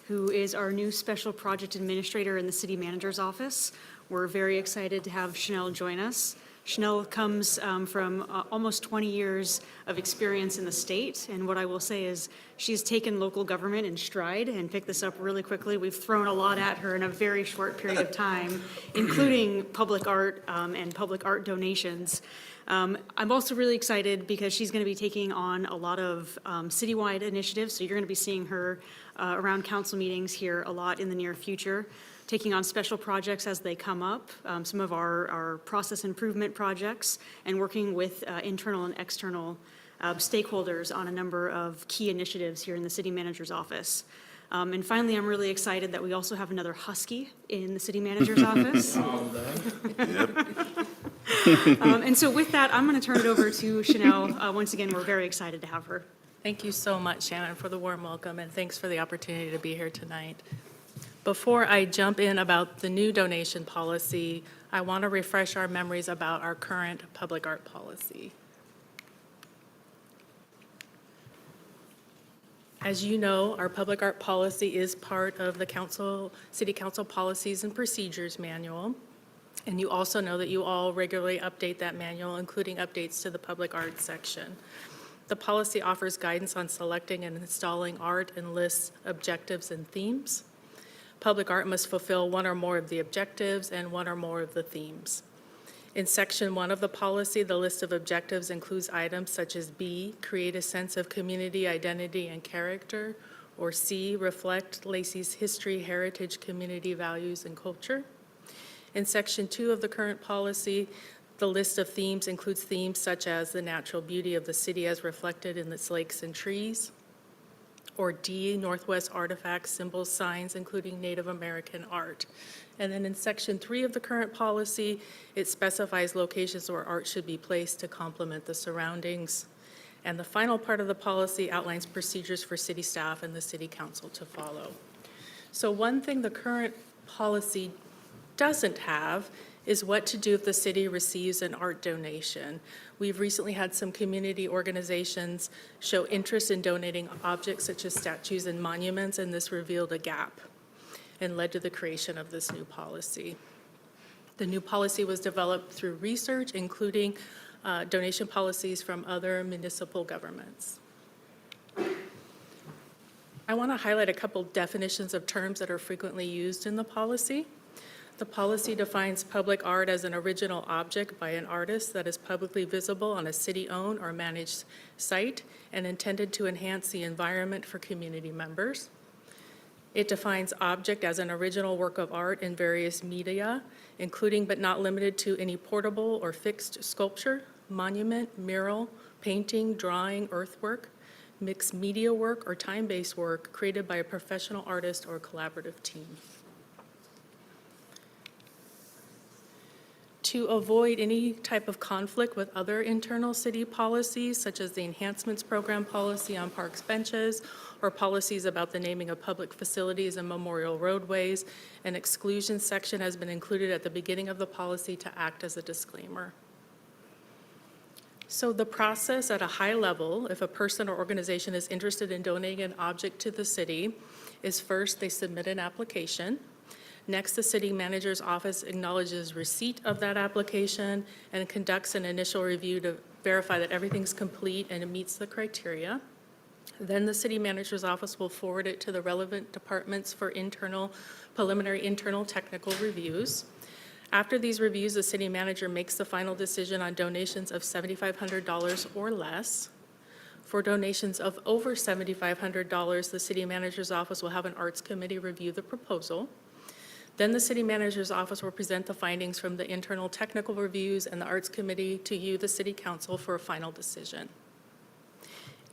who is our new Special Project Administrator in the City Manager's Office. We're very excited to have Chanel join us. Chanel comes from almost 20 years of experience in the state, and what I will say is she's taken local government in stride and picked this up really quickly. We've thrown a lot at her in a very short period of time, including public art and public art donations. I'm also really excited because she's going to be taking on a lot of citywide initiatives, so you're going to be seeing her around council meetings here a lot in the near future, taking on special projects as they come up, some of our process improvement projects, and working with internal and external stakeholders on a number of key initiatives here in the city manager's office. And finally, I'm really excited that we also have another husky in the city manager's office. And so with that, I'm going to turn it over to Chanel. Once again, we're very excited to have her. Thank you so much, Shannon, for the warm welcome, and thanks for the opportunity to be here tonight. Before I jump in about the new donation policy, I want to refresh our memories about our current public art policy. As you know, our public art policy is part of the City Council Policies and Procedures Manual. And you also know that you all regularly update that manual, including updates to the public art section. The policy offers guidance on selecting and installing art and lists objectives and themes. Public art must fulfill one or more of the objectives and one or more of the themes. In Section 1 of the policy, the list of objectives includes items such as B, create a sense of community identity and character, or C, reflect Lacey's history, heritage, community values, and culture. In Section 2 of the current policy, the list of themes includes themes such as the natural beauty of the city as reflected in its lakes and trees, or D, Northwest artifacts, symbols, signs, including Native American art. And then in Section 3 of the current policy, it specifies locations where art should be placed to complement the surroundings. And the final part of the policy outlines procedures for city staff and the city council to follow. So one thing the current policy doesn't have is what to do if the city receives an art donation. We've recently had some community organizations show interest in donating objects such as statues and monuments, and this revealed a gap and led to the creation of this new policy. The new policy was developed through research, including donation policies from other municipal governments. I want to highlight a couple definitions of terms that are frequently used in the policy. The policy defines public art as an original object by an artist that is publicly visible on a city-owned or managed site and intended to enhance the environment for community members. It defines object as an original work of art in various media, including but not limited to any portable or fixed sculpture, monument, mural, painting, drawing, earthwork, mixed media work, or time-based work created by a professional artist or collaborative team. To avoid any type of conflict with other internal city policies, such as the Enhancements Program policy on parks benches, or policies about the naming of public facilities and memorial roadways, an exclusion section has been included at the beginning of the policy to act as a disclaimer. So the process at a high level, if a person or organization is interested in donating an object to the city, is first they submit an application. Next, the city manager's office acknowledges receipt of that application and conducts an initial review to verify that everything's complete and it meets the criteria. Then the city manager's office will forward it to the relevant departments for preliminary internal technical reviews. After these reviews, the city manager makes the final decision on donations of $7,500 or less. For donations of over $7,500, the city manager's office will have an arts committee review the proposal. Then the city manager's office will present the findings from the internal technical reviews and the arts committee to you, the city council, for a final decision.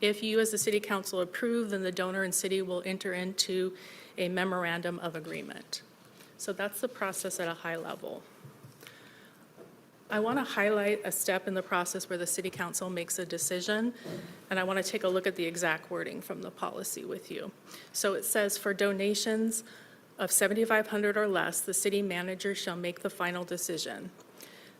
If you, as the city council, approve, then the donor and city will enter into a memorandum of agreement. So that's the process at a high level. I want to highlight a step in the process where the city council makes a decision, and I want to take a look at the exact wording from the policy with you. So it says, for donations of $7,500 or less, the city manager shall make the final decision.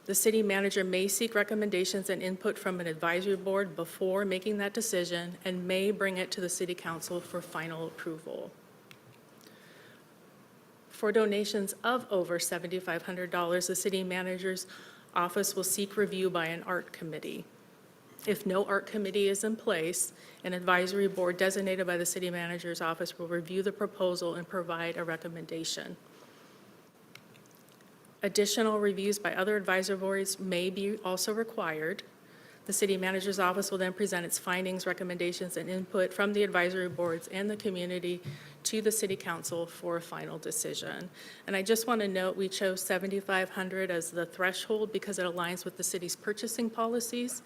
The city manager may seek recommendations and input from an advisory board before making that decision and may bring it to the city council for final approval. For donations of over $7,500, the city manager's office will seek review by an art committee. If no art committee is in place, an advisory board designated by the city manager's office will review the proposal and provide a recommendation. Additional reviews by other advisory boards may be also required. The city manager's office will then present its findings, recommendations, and input from the advisory boards and the community to the city council for a final decision. And I just want to note, we chose $7,500 as the threshold because it aligns with the city's purchasing policies,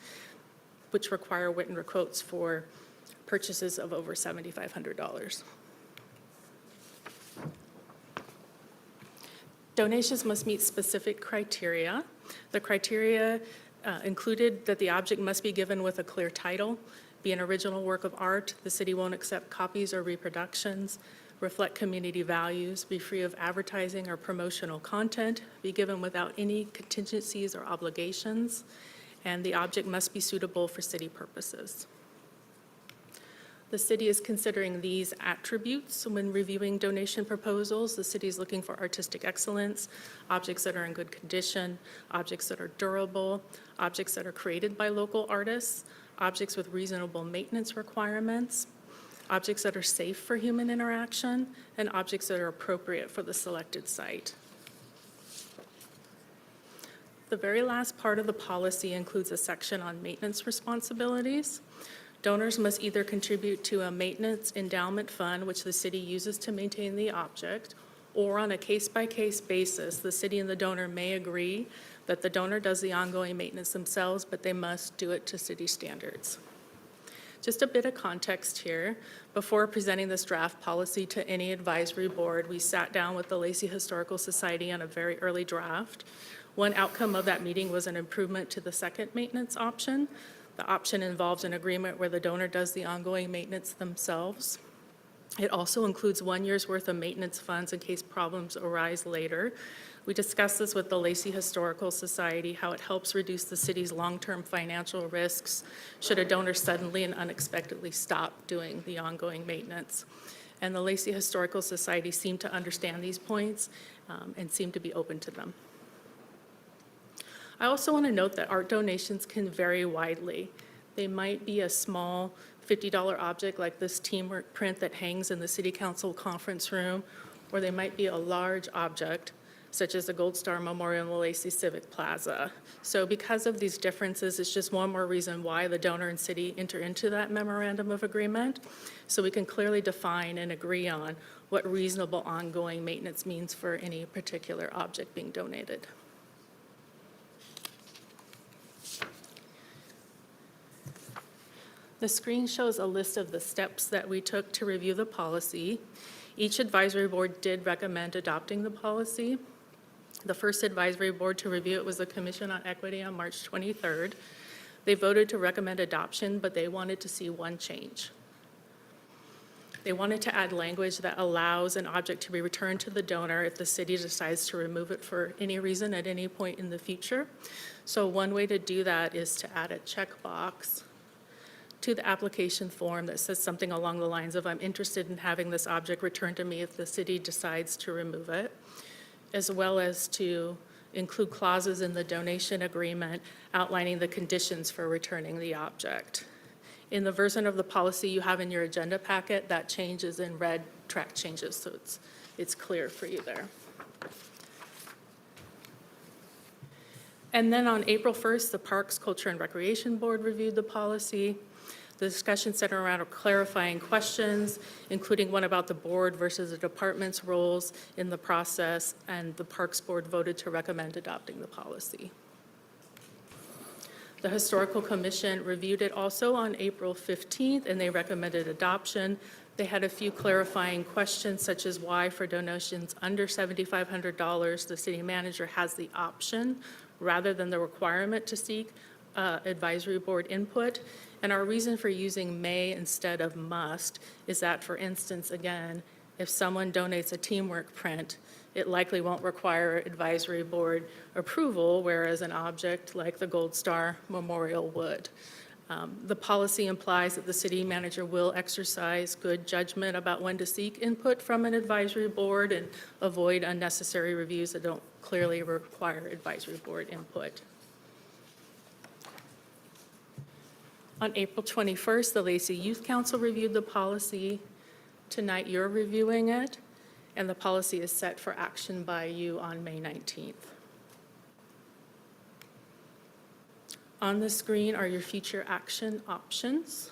which require written quotes for purchases of over $7,500. Donations must meet specific criteria. The criteria included that the object must be given with a clear title, be an original work of art, the city won't accept copies or reproductions, reflect community values, be free of advertising or promotional content, be given without any contingencies or obligations, and the object must be suitable for city purposes. The city is considering these attributes when reviewing donation proposals. The city is looking for artistic excellence, objects that are in good condition, objects that are durable, objects that are created by local artists, objects with reasonable maintenance requirements, objects that are safe for human interaction, and objects that are appropriate for the selected site. The very last part of the policy includes a section on maintenance responsibilities. Donors must either contribute to a maintenance endowment fund, which the city uses to maintain the object, or on a case-by-case basis, the city and the donor may agree that the donor does the ongoing maintenance themselves, but they must do it to city standards. Just a bit of context here. Before presenting this draft policy to any advisory board, we sat down with the Lacey Historical Society on a very early draft. One outcome of that meeting was an improvement to the second maintenance option. The option involves an agreement where the donor does the ongoing maintenance themselves. It also includes 1 year's worth of maintenance funds in case problems arise later. We discussed this with the Lacey Historical Society, how it helps reduce the city's long-term financial risks should a donor suddenly and unexpectedly stop doing the ongoing maintenance. And the Lacey Historical Society seemed to understand these points and seemed to be open to them. I also want to note that art donations can vary widely. They might be a small $50 object like this teamwork print that hangs in the city council conference room, or they might be a large object such as the Gold Star Memorial and the Lacey Civic Plaza. So because of these differences, it's just one more reason why the donor and city enter into that memorandum of agreement, so we can clearly define and agree on what reasonable ongoing maintenance means for any particular object being donated. The screen shows a list of the steps that we took to review the policy. Each advisory board did recommend adopting the policy. The first advisory board to review it was the Commission on Equity on March 23rd. They voted to recommend adoption, but they wanted to see one change. They wanted to add language that allows an object to be returned to the donor if the city decides to remove it for any reason at any point in the future. So one way to do that is to add a checkbox to the application form that says something along the lines of, I'm interested in having this object returned to me if the city decides to remove it, as well as to include clauses in the donation agreement outlining the conditions for returning the object. In the version of the policy you have in your agenda packet, that change is in red track changes, so it's clear for you there. And then on April 1st, the Parks, Culture, and Recreation Board reviewed the policy. The discussion centered around clarifying questions, including one about the board versus the department's roles in the process, and the Parks Board voted to recommend adopting the policy. The Historical Commission reviewed it also on April 15th, and they recommended adoption. They had a few clarifying questions, such as why for donations under $7,500, the city manager has the option rather than the requirement to seek advisory board input. And our reason for using may instead of must is that, for instance, again, if someone donates a teamwork print, it likely won't require advisory board approval, whereas an object like the Gold Star Memorial would. The policy implies that the city manager will exercise good judgment about when to seek input from an advisory board and avoid unnecessary reviews that don't clearly require advisory board input. On April 21st, the Lacey Youth Council reviewed the policy. Tonight, you're reviewing it, and the policy is set for action by you on May 19th. On the screen are your future action options.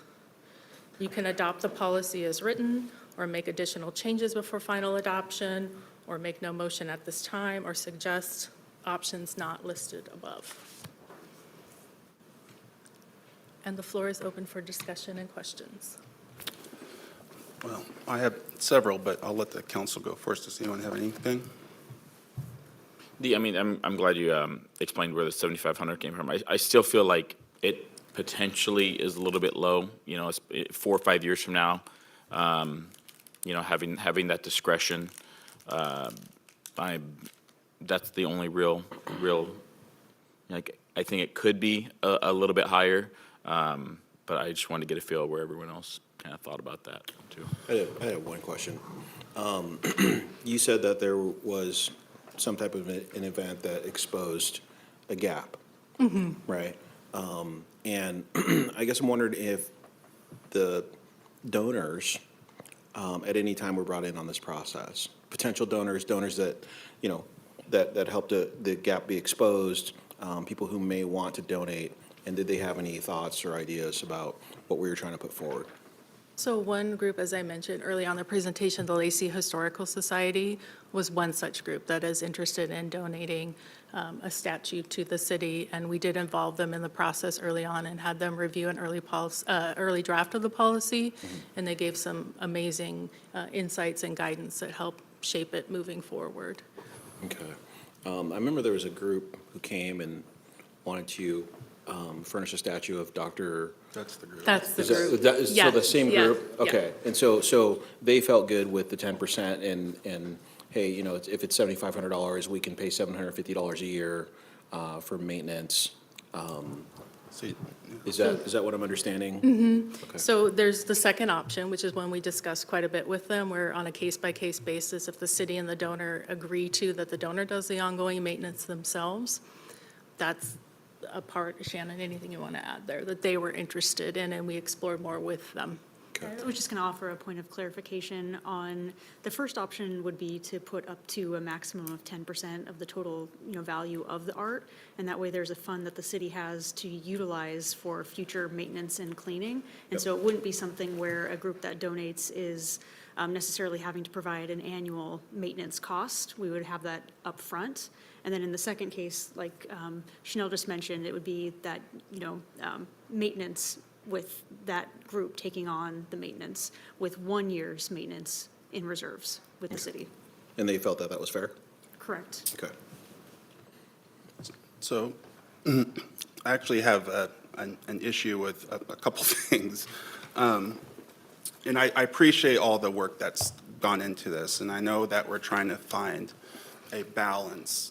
You can adopt the policy as written, or make additional changes before final adoption, or make no motion at this time, or suggest options not listed above. And the floor is open for discussion and questions. Well, I have several, but I'll let the council go first. Does anyone have anything? I'm glad you explained where the 7,500 came from. I still feel like it potentially is a little bit low. You know, it's 4 or 5 years from now. You know, having that discretion. That's the only real. Like, I think it could be a little bit higher. But I just wanted to get a feel where everyone else kind of thought about that too. I had one question. You said that there was some type of an event that exposed a gap, right? And I guess I'm wondering if the donors at any time were brought in on this process, potential donors that, you know, that helped the gap be exposed, people who may want to donate. And did they have any thoughts or ideas about what we were trying to put forward? So one group, as I mentioned early on in the presentation, the Lacey Historical Society was one such group that is interested in donating a statue to the city. And we did involve them in the process early on and had them review an early draft of the policy. And they gave some amazing insights and guidance that helped shape it moving forward. Okay. I remember there was a group who came and wanted to furnish a statue of Dr. That's the group. That's the Is group. so the same Yeah, group? yeah. Okay. And so they felt good with the 10% and hey, you know, if it's $7,500, we can pay $750 a year for maintenance. See, Is that what I'm understanding? Okay. So there's the second option, which is one we discussed quite a bit with them, where on a case-by-case basis, if the city and the donor agree to that the donor does the ongoing maintenance themselves, that's a part, Shannon, anything you want to add there, that they were interested in and we explored more with them. I was just going to offer a point of clarification on, the first option would be to put up to a maximum of 10% of the total, value of the art. And that way there's a fund that the city has to utilize for future maintenance and cleaning. And so it wouldn't be something where a group that donates is necessarily having to provide an annual maintenance cost. We would have that up front. And then in the second case, like Chanel just mentioned, it would be that, maintenance with that group taking on the maintenance with 1 year's maintenance in reserves with the city. And they felt that that was fair? Correct. Okay. So I actually have an issue with a couple things. And I appreciate all the work that's gone into this, and I know that we're trying to find a balance.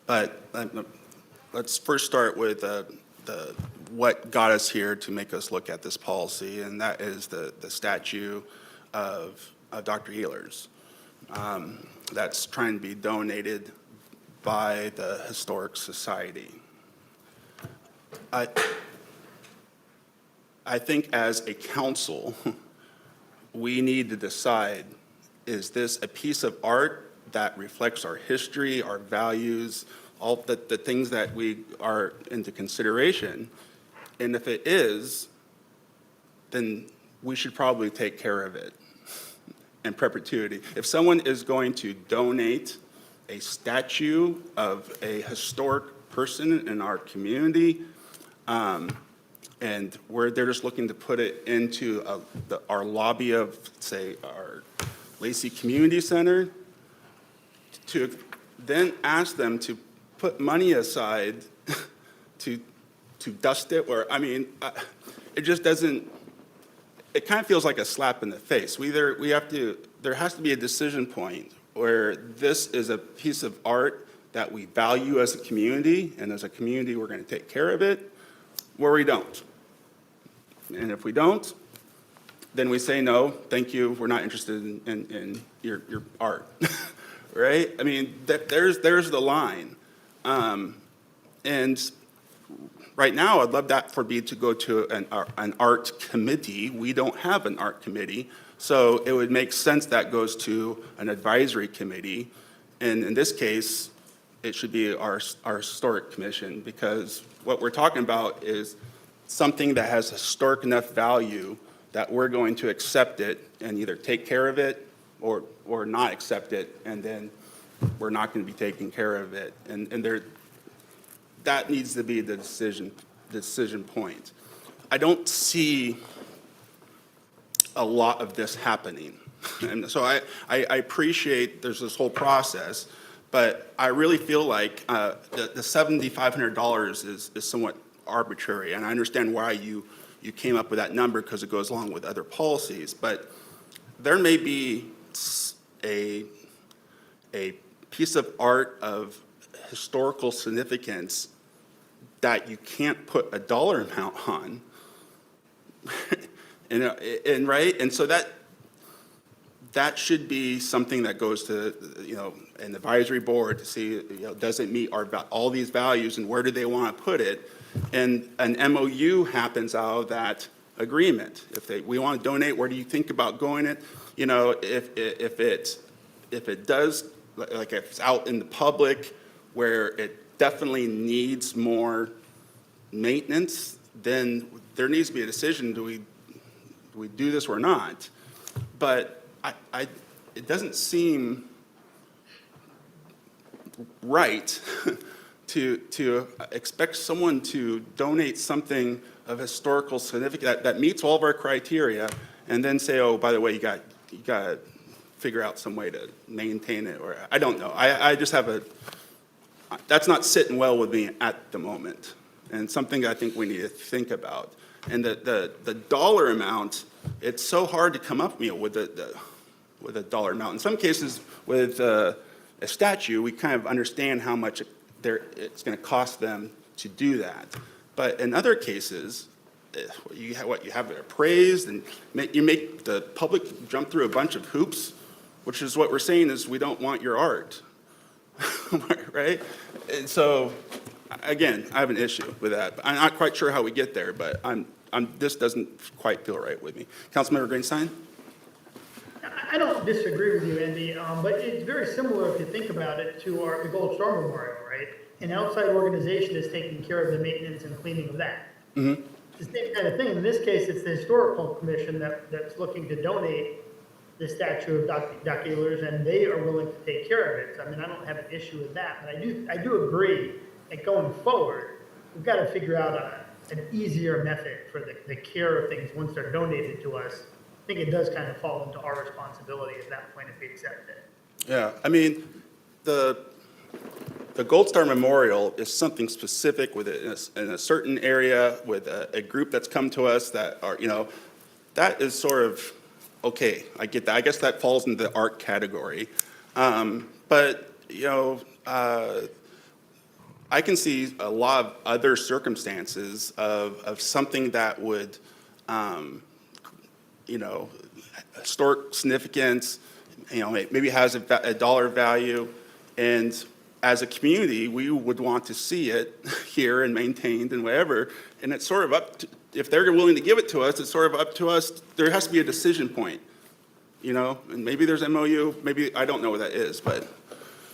But let's first start with what got us here to make us look at this policy, and that is the statue of Dr. Healers. That's trying to be donated by the Historic Society. I think as a council, we need to decide, is this a piece of art that reflects our history, our values, all the things that we are into consideration? And if it is, then we should probably take care of it in perpetuity. If someone is going to donate a statue of a historic person in our community, and where they're just looking to put it into our lobby of, say, our Lacey Community Center, to then ask them to put money aside to dust it, or, it just doesn't, it kind of feels like a slap in the face. There has to be a decision point where this is a piece of art that we value as a community, and as a community, we're going to take care of it, where we don't. And if we don't, then we say, no, thank you, we're not interested in your art, right? There's the line. And right now, I'd love that for me to go to an art committee. We don't have an art committee, so it would make sense that goes to an advisory committee. And in this case, it should be our historic commission, because what we're talking about is something that has historic enough value that we're going to accept it and either take care of it or not accept it, and then we're not going to be taking care of it. And that needs to be the decision point. I don't see a lot of this happening. And so I appreciate there's this whole process, but I really feel like the $7,500 is somewhat arbitrary, and I understand why you came up with that number, because it goes along with other policies, but there may be a piece of art of historical significance that you can't put a dollar amount on, and right, and so that should be something that goes to an advisory board to see does it meet all these values, and where do they want to put it, and an MOU happens out of that agreement. If we want to donate, where do you think about going it? If it does, like if it's out in the public where it definitely needs more maintenance, then there needs to be a decision: do we do this or not? But it doesn't seem right to expect someone to donate something of historical significance that meets all of our criteria, and then say, oh, by the way, you got to figure out some way to maintain it, or I don't know. I just have that's not sitting well with me at the moment, and something I think we need to think about. And the dollar amount, it's so hard to come up with a dollar amount. In some cases, with a statue, we kind of understand how much it's going to cost them to do that. But in other cases, you have it appraised, and you make the public jump through a bunch of hoops, which is what we're saying is we don't want your art, right? And so again, I have an issue with that. I'm not quite sure how we get there, but this doesn't quite feel right with me. Councilmember Greenstein? I don't disagree with you, Andy, but it's very similar, if you think about it, to the Gold Star Memorial, right? An outside organization is taking care of the maintenance and cleaning of that. Mm-hmm. It's the same kind of thing. In this case, it's the Historical Commission that's looking to donate the statue of Doc Ehlers, and they are willing to take care of it. So, I mean, I don't have an issue with that, but I do agree that going forward, we've got to figure out an easier method for the care of things once they're donated to us. I think it does kind of fall into our responsibility at that point if we accept it. Yeah, I mean, the Gold Star Memorial is something specific with it in a certain area with a group that's come to us that are, that is sort of, okay, I get that. I guess that falls into the art category. But, I can see a lot of other circumstances of something that would, historic significance, maybe has a dollar value. And as a community, we would want to see it here and maintained and whatever. And it's sort of up to, if they're willing to give it to us, it's sort of up to us. There has to be a decision point, and maybe there's MOU, maybe, I don't know what that is, but.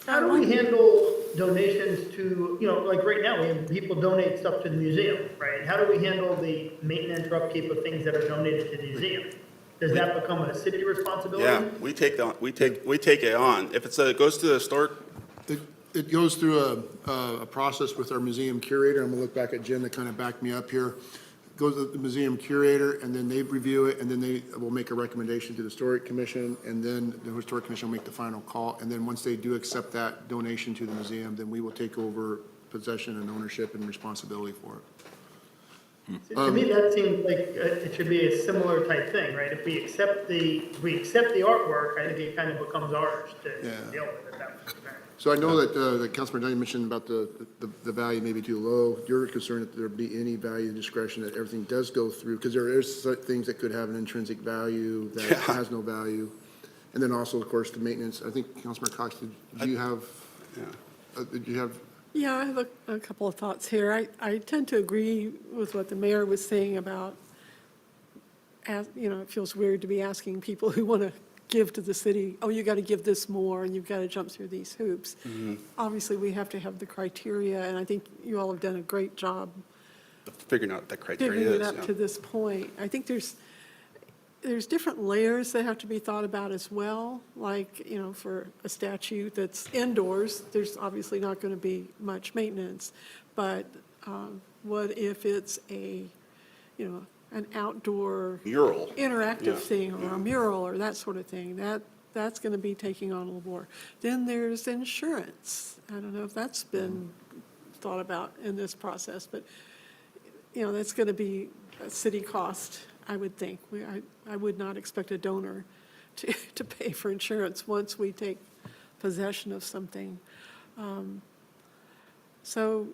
How do we handle donations to, like right now, we have people donate stuff to the museum, right? How do we handle the maintenance or upkeep of things that are donated to the museum? Does that become a city responsibility? Yeah, we take it on. If it goes to the historic. It goes through a process with our museum curator. I'm gonna look back at Jen to kind of back me up here. Goes to the museum curator, and then they review it, and then they will make a recommendation to the Historic Commission, and then the Historic Commission will make the final call. And then once they do accept that donation to the museum, then we will take over possession and ownership and responsibility for it. To me, that seems like it should be a similar type thing, right? If we accept the artwork, I think it kind of becomes ours to deal with at that point. So I know that the Councilman Dunn mentioned about the value may be too low. You're concerned that there be any value discretion, that everything does go through, because there is things that could have an intrinsic value that has no value. And then also, of course, the maintenance. I think, Councilman Cox, did you have? Yeah, I have a couple of thoughts here. I tend to agree with what the mayor was saying about, it feels weird to be asking people who want to give to the city, oh, you got to give this more, and you've got to jump through these hoops. Mm-hmm. Obviously, we have to have the criteria, and I think you all have done a great job Figuring out what that criteria figuring it is. up to this point. I think there's different layers that have to be thought about as well. Like, for a statue that's indoors, there's obviously not going to be much maintenance. But what if it's an outdoor Mural. interactive thing, or a mural, or that sort of thing? That's going to be taking on a little more. Then there's insurance. I don't know if that's been thought about in this process, but that's going to be a city cost, I would think. I would not expect a donor to pay for insurance once we take possession of something. So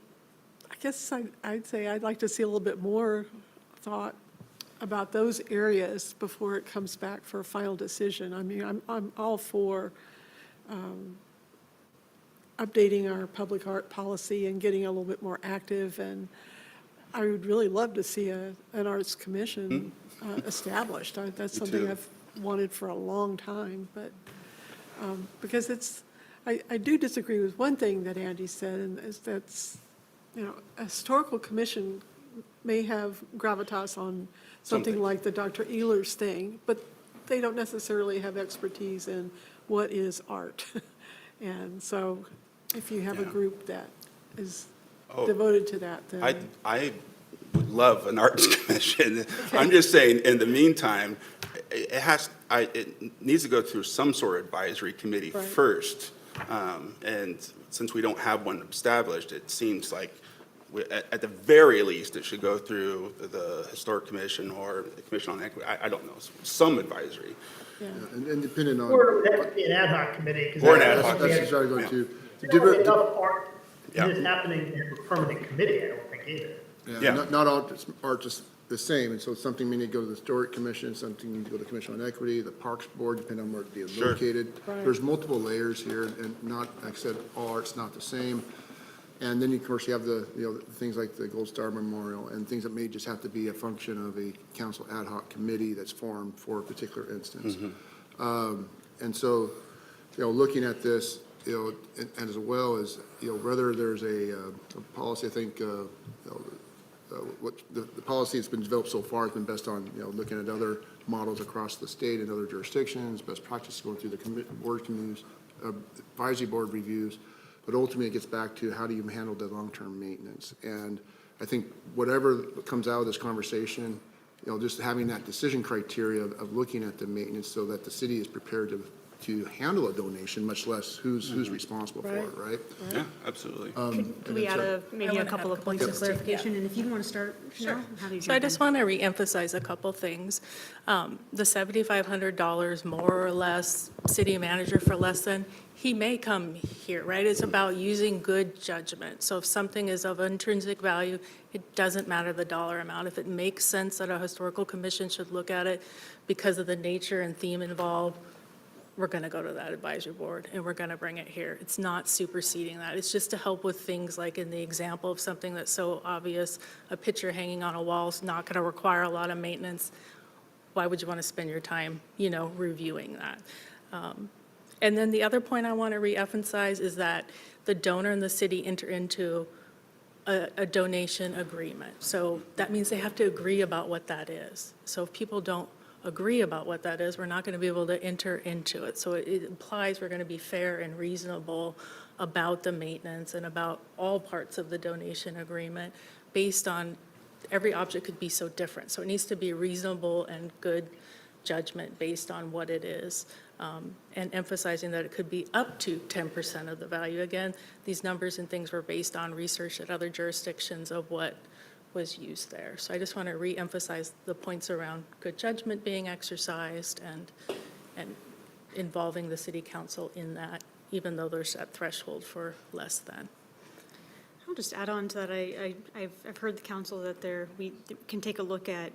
I guess I'd say I'd like to see a little bit more thought about those areas before it comes back for a final decision. I mean, I'm all for updating our public art policy and getting a little bit more active, and I would really love to see an arts commission established. That's something I've wanted for a long time, but because I do disagree with one thing that Andy said, and that's, a historical commission may have gravitas on something like the Dr. Ehlers thing, but they don't necessarily have expertise in what is art. And so if you have a group that is devoted to that, then. I would love an arts commission. Okay. I'm just saying, in the meantime, it needs to go through some sort of advisory committee first. And since we don't have one established, it seems like at the very least, it should go through the Historic Commission or the Commission on Equity. I don't know, some advisory. Yeah. And depending on. Or it would have to be an ad hoc committee. Or an ad hoc. That's exactly going to. There's enough art is happening in a permanent committee, I don't think either. Yeah. Not all art just the same, and so something may need to go to the Historic Commission, something need to go to the Commission on Equity, the Parks Board, depending on where it is located. Right. There's multiple layers here, and not, like I said, all art's not the same. And then, of course, you have the, things like the Gold Star Memorial and things that may just have to be a function of a council ad hoc committee that's formed for a particular instance. And so, looking at this, and as well as, whether there's a policy, I think, what the policy that's been developed so far has been best on, looking at other models across the state and other jurisdictions, best practices going through the board committees, advisory board reviews. But ultimately, it gets back to how do you handle the long-term maintenance? And I think whatever comes out of this conversation, just having that decision criteria of looking at the maintenance so that the city is prepared to handle a donation, much less who's responsible for it, right? Yeah, absolutely. Could we add maybe a couple of points of clarification? And if you want to start, Chanel, how do you So I just want to reemphasize a couple things. The $7,500 more or less, city manager for less than, he may come here, right? It's about using good judgment. So if something is of intrinsic value, it doesn't matter the dollar amount. If it makes sense that a historical commission should look at it because of the nature and theme involved, we're going to go to that advisory board and we're going to bring it here. It's not superseding that. It's just to help with things like in the example of something that's so obvious, a picture hanging on a wall is not going to require a lot of maintenance. Why would you want to spend your time, reviewing that? And then the other point I want to reemphasize is that the donor and the city enter into a donation agreement. So that means they have to agree about what that is. So if people don't agree about what that is, we're not going to be able to enter into it. So it implies we're going to be fair and reasonable about the maintenance and about all parts of the donation agreement based on every object could be so different. So it needs to be reasonable and good judgment based on what it is, and emphasizing that it could be up to 10% of the value. Again, these numbers and things were based on research at other jurisdictions of what was used there. So I just want to reemphasize the points around good judgment being exercised and involving the city council in that, even though there's that threshold for less than. I'll just add on to that. I've heard the council that we can take a look at,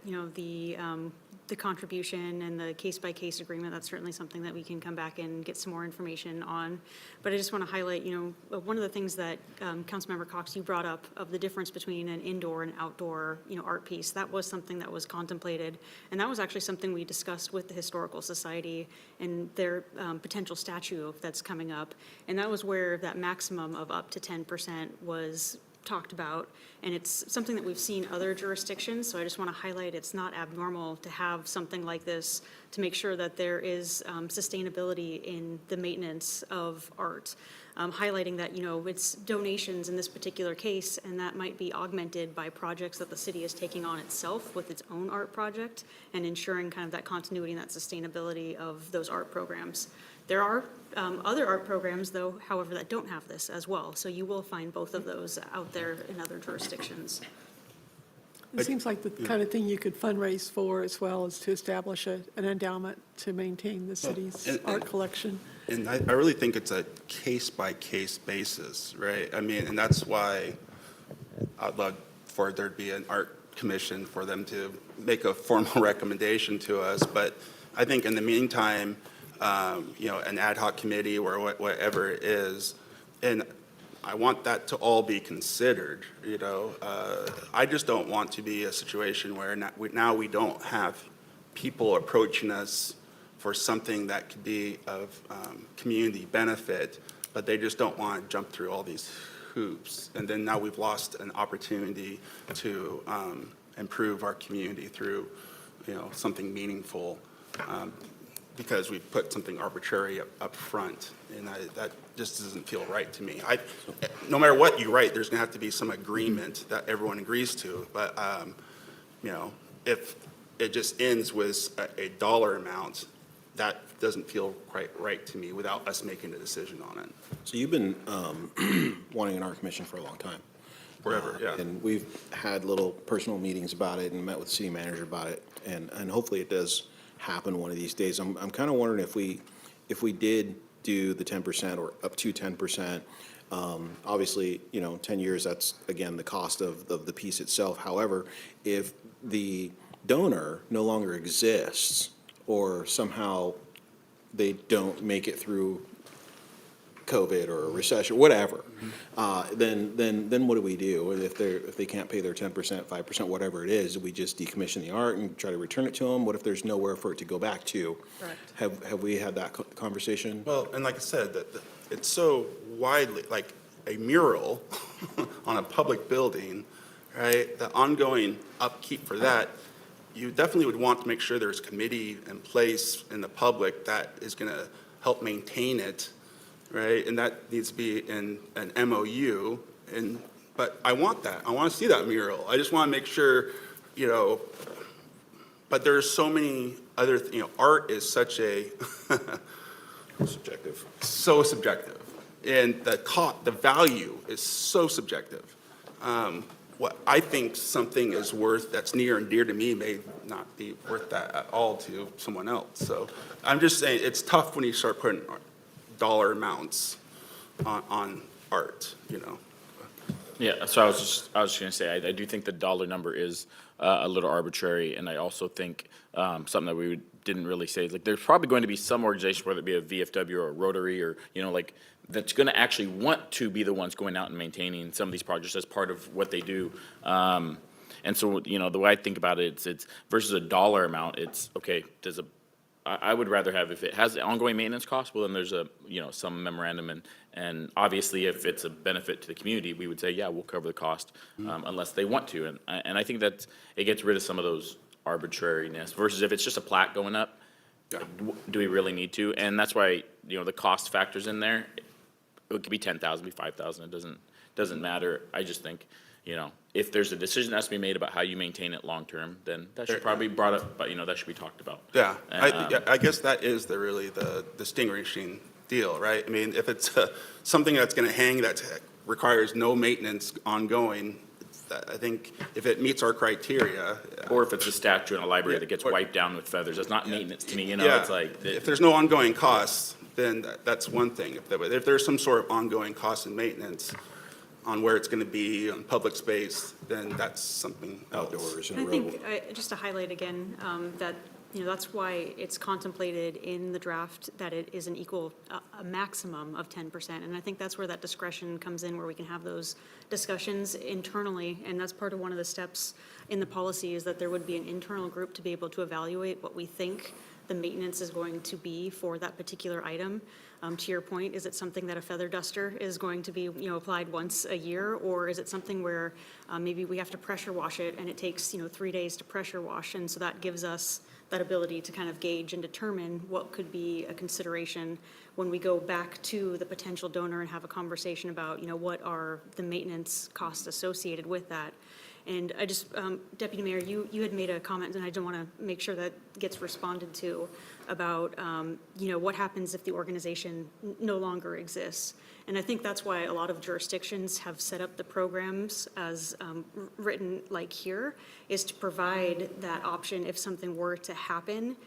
the contribution and the case-by-case agreement. That's certainly something that we can come back and get some more information on. But I just want to highlight, one of the things that Councilmember Cox, you brought up of the difference between an indoor and outdoor, art piece. That was something that was contemplated. And that was actually something we discussed with the Historical Society and their potential statue that's coming up. And that was where that maximum of up to 10% was talked about, and it's something that we've seen other jurisdictions, so I just want to highlight it's not abnormal to have something like this to make sure that there is sustainability in the maintenance of art, highlighting that, it's donations in this particular case, and that might be augmented by projects that the city is taking on itself with its own art project, and ensuring kind of that continuity and that sustainability of those art programs. There are other art programs, though, however, that don't have this as well. So you will find both of those out there in other jurisdictions. It seems like the kind of thing you could fundraise for as well as to establish an endowment to maintain the city's art collection. And I really think it's a case-by-case basis, right? I mean, and that's why I'd love for there to be an art commission for them to make a formal recommendation to us. But I think in the meantime, an ad hoc committee or whatever it is, and I want that to all be considered, I just don't want to be a situation where now we don't have people approaching us for something that could be of community benefit, but they just don't want to jump through all these hoops. And then now we've lost an opportunity to improve our community through, something meaningful. Because we put something arbitrary up front, and that just doesn't feel right to me. No matter what you write, there's gonna have to be some agreement that everyone agrees to, but, if it just ends with a dollar amount, that doesn't feel quite right to me without us making a decision on it. So you've been wanting an art commission for a long time. Forever, yeah. And we've had little personal meetings about it and met with the city manager about it, and hopefully it does happen one of these days. I'm kind of wondering if we did do the 10% or up to 10%, obviously, 10 years, that's, again, the cost of the piece itself. However, if the donor no longer exists or somehow they don't make it through COVID or a recession, whatever, then what do we do? If they can't pay their 10%, 5%, whatever it is, we just decommission the art and try to return it to them? What if there's nowhere for it to go back to? Correct. Have we had that conversation? Well, and like I said, it's so widely, like a mural on a public building, right? The ongoing upkeep for that, you definitely would want to make sure there's committee in place in the public that is going to help maintain it, right? And that needs to be in an MOU. But I want that. I want to see that mural. I just want to make sure, but there's so many other, art is such a Subjective. so subjective, and the value is so subjective. What I think something is worth that's near and dear to me may not be worth that at all to someone else. So I'm just saying it's tough when you start putting dollar amounts on art. Yeah, so I was just gonna say, I do think the dollar number is a little arbitrary, and I also think something that we didn't really say is, like, there's probably going to be some organization, whether it be a VFW or a Rotary or, that's gonna actually want to be the ones going out and maintaining some of these projects as part of what they do. And so, the way I think about it, it's versus a dollar amount, it's, okay, I would rather have, if it has the ongoing maintenance cost, well, then there's some memorandum, and obviously, if it's a benefit to the community, we would say, yeah, we'll cover the cost, unless they want to. And I think that it gets rid of some of those arbitrariness versus if it's just a plaque going up, do we really need to? And that's why, the cost factors in there. It could be 10,000, be 5,000, it doesn't matter. I just think, if there's a decision that has to be made about how you maintain it long-term, then that should probably be brought up, but, that should be talked about. Yeah, I guess that is really the distinguishing deal, right? I mean, if it's something that's going to hang that requires no maintenance ongoing, I think if it meets our criteria. Or if it's a statue in a library that gets wiped down with feathers, that's not maintenance to me, Yeah, it's like. if there's no ongoing costs, then that's one thing. If there's some sort of ongoing cost and maintenance on where it's going to be on public space, then that's something else. Outdoors I think, just to highlight again, that, that's why it's contemplated in the draft that it is a maximum of 10%. And I think that's where that discretion comes in, where we can have those discussions internally. And that's part of one of the steps in the policy, is that there would be an internal group to be able to evaluate what we think the maintenance is going to be for that particular item. To your point, is it something that a feather duster is going to be, applied once a year? Or is it something where maybe we have to pressure wash it and it takes, 3 days to pressure wash? And so that gives us that ability to kind of gauge and determine what could be a consideration when we go back to the potential donor and have a conversation about, what are the maintenance costs associated with that. And I just, Deputy Mayor, you had made a comment, and I do want to make sure that gets responded to, about, what happens if the organization no longer exists. And I think that's why a lot of jurisdictions have set up the programs as written like here, is to provide that option if something were to happen.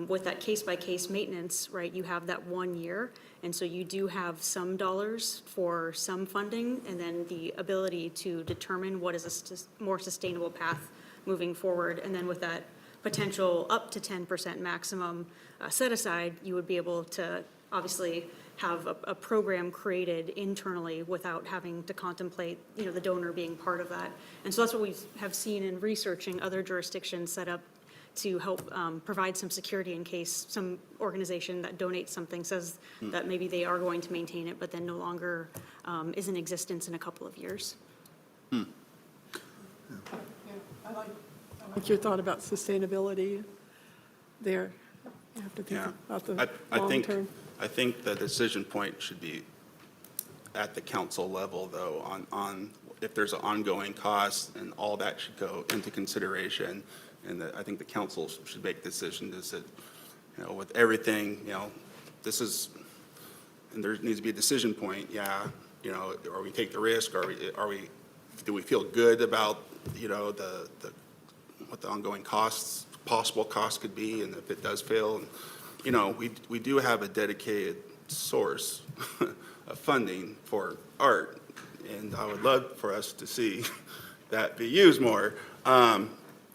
With that case-by-case maintenance, right, you have that 1 year, and so you do have some dollars for some funding, and then the ability to determine what is a more sustainable path moving forward. And then with that potential up to 10% maximum set aside, you would be able to obviously have a program created internally without having to contemplate, the donor being part of that. And so that's what we have seen in researching other jurisdictions set up to help provide some security in case some organization that donates something says that maybe they are going to maintain it, but then no longer is in existence in a couple of years. I like your thought about sustainability there. You have to think about the long term. I think the decision point should be at the council level, though, on if there's an ongoing cost, and all that should go into consideration. And I think the council should make decisions is that, with everything, this is, and there needs to be a decision point, or we take the risk, do we feel good about, what the ongoing costs, possible costs could be, and if it does fail, we do have a dedicated source of funding for art, and I would love for us to see that be used more.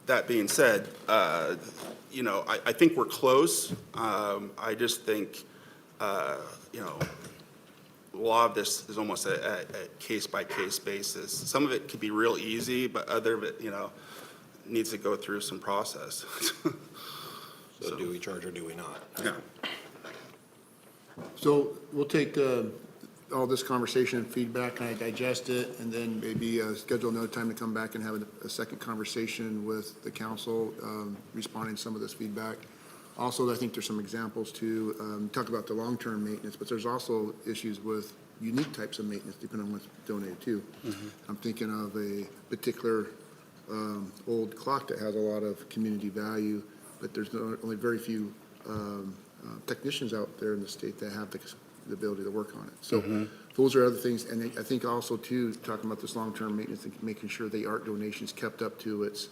That being said, I think we're close. I just think, a lot of this is almost a case-by-case basis. Some of it could be real easy, but other of it, needs to go through some process. So do we charge or do we not? Yeah. So we'll take all this conversation and feedback, kind of digest it, and then maybe schedule another time to come back and have a second conversation with the council, responding to some of this feedback. Also, I think there's some examples to talk about the long-term maintenance, but there's also issues with unique types of maintenance depending on what's donated to. I'm thinking of a particular old clock that has a lot of community value, but there's only very few technicians out there in the state that have the ability to work on it. So those are other things, and I think also too, talking about this long-term maintenance and making sure the art donations kept up to its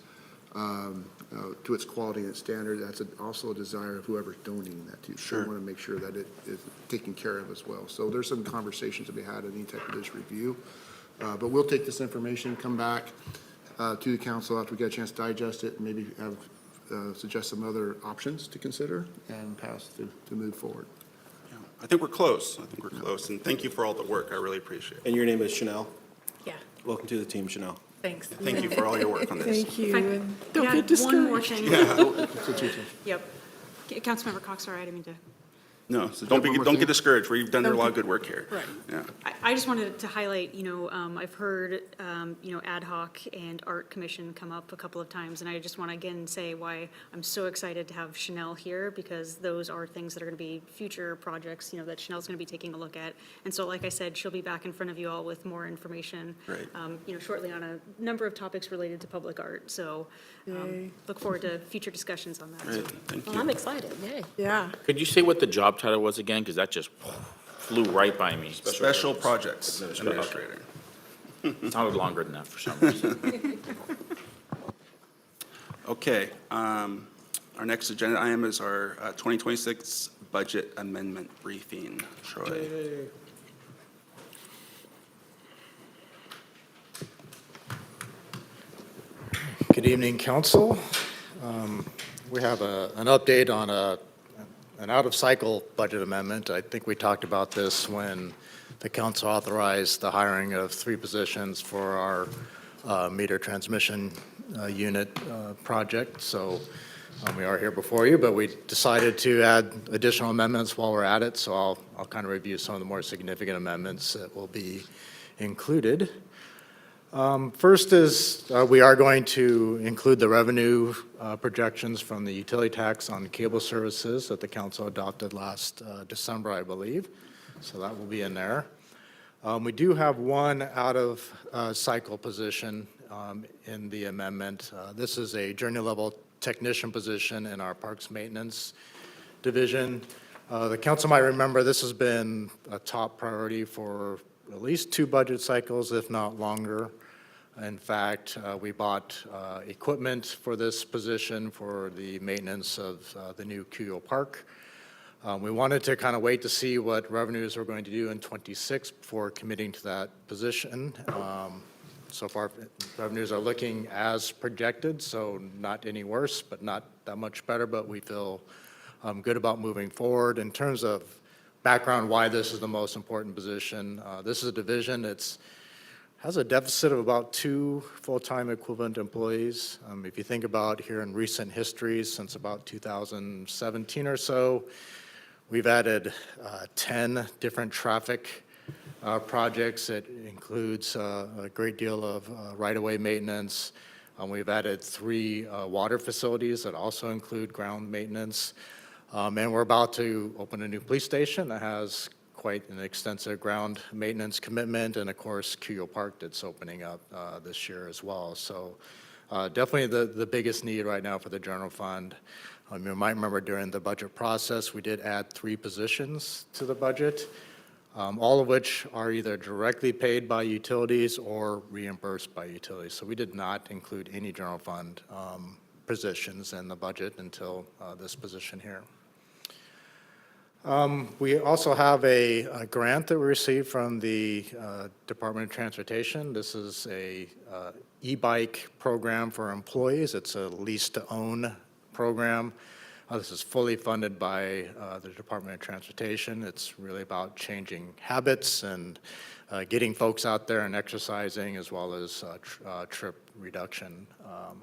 quality and its standard. That's also a desire of whoever's donating that to. Sure. So we want to make sure that it is taken care of as well. So there's some conversations to be had in any type of this review. But we'll take this information, come back to the council after we get a chance to digest it, and maybe have suggest some other options to consider and pass to move forward. Yeah. I think we're close. And thank you for all the work. I really appreciate it. And your name is Chanel? Yeah, Welcome to the team, Chanel. thanks. Thank you for all your work on this. Thank you. And don't Yeah, get discouraged. one more thing. Yeah. Yep. Councilmember Cox, sorry, I didn't mean to. No, so don't get discouraged. We've done a lot of good work here. Right. Yeah. I just wanted to highlight, I've heard, ad hoc and art commission come up a couple of times, and I just want to again say why I'm so excited to have Chanel here, because those are things that are going to be future projects, that Chanel's going to be taking a look at. And so, like I said, she'll be back in front of you all with more information, Great. Shortly on a number of topics related to public art. So look forward to future discussions on that. Great. Thank Well, you. I'm excited, yay. Yeah. Could you say what the job title was again? Because that just flew right by me. Special Projects Administrator. It sounded longer than that for some reason. Okay, our next agenda item is our 2026 budget amendment briefing. Troy. Good evening, council. We have an update on an out-of-cycle budget amendment. I think we talked about this when the council authorized the hiring of 3 positions for our meter transmission unit project. So we are here before you, but we decided to add additional amendments while we're at it. So I'll kind of review some of the more significant amendments that will be included. First is we are going to include the revenue projections from the utility tax on cable services that the council adopted last December, I believe. So that will be in there. We do have one out-of-cycle position in the amendment. This is a journey-level technician position in our Parks Maintenance Division. The council might remember this has been a top priority for at least 2 budget cycles, if not longer. In fact, we bought equipment for this position for the maintenance of the new Cuyo Park. We wanted to kind of wait to see what revenues we're going to do in '26 before committing to that position. So far, revenues are looking as projected, so not any worse, but not that much better, but we feel good about moving forward. In terms of background, why this is the most important position, this is a division that's has a deficit of about 2 full-time equivalent employees. If you think about here in recent history, since about 2017 or so, we've added 10 different traffic projects. It includes a great deal of right-of-way maintenance. We've added 3 water facilities that also include ground maintenance. And we're about to open a new police station that has quite an extensive ground maintenance commitment, and of course, Cuyo Park that's opening up this year as well. So definitely the biggest need right now for the general fund. You might remember during the budget process, we did add 3 positions to the budget, all of which are either directly paid by utilities or reimbursed by utilities. So we did not include any general fund positions in the budget until this position here. We also have a grant that we received from the Department of Transportation. This is a e-bike program for employees. It's a lease-to-own program. This is fully funded by the Department of Transportation. It's really about changing habits and getting folks out there and exercising, as well as trip reduction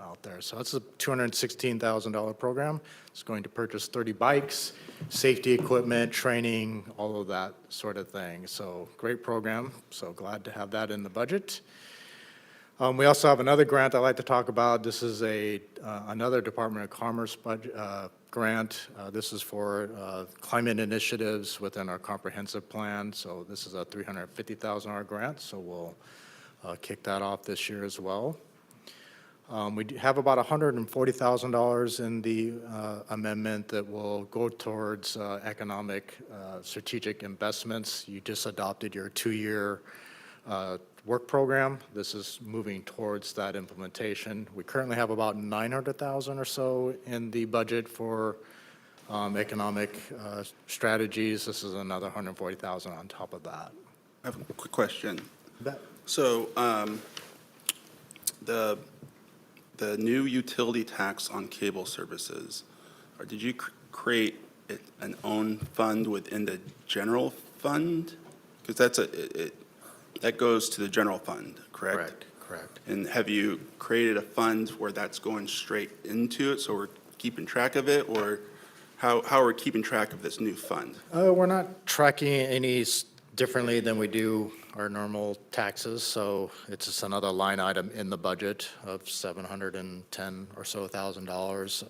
out there. So it's a $216,000 program. It's going to purchase 30 bikes, safety equipment, training, all of that sort of thing. So great program. So glad to have that in the budget. We also have another grant I'd like to talk about. This is another Department of Commerce budget, grant. This is for climate initiatives within our comprehensive plan. So this is a $350,000 grant, so we'll kick that off this year as well. We have about $140,000 in the amendment that will go towards economic strategic investments. You just adopted your 2-year work program. This is moving towards that implementation. We currently have about $900,000 or so in the budget for economic strategies. This is another $140,000 on top of that. I have a quick question. Bet. So the new utility tax on cable services, or did you create an own fund within the general fund? Because that goes to the general fund, correct? Correct. And have you created a fund where that's going straight into it, so we're keeping track of it, or how are we keeping track of this new fund? We're not tracking any differently than we do our normal taxes, so it's just another line item in the budget of $710,000 or so.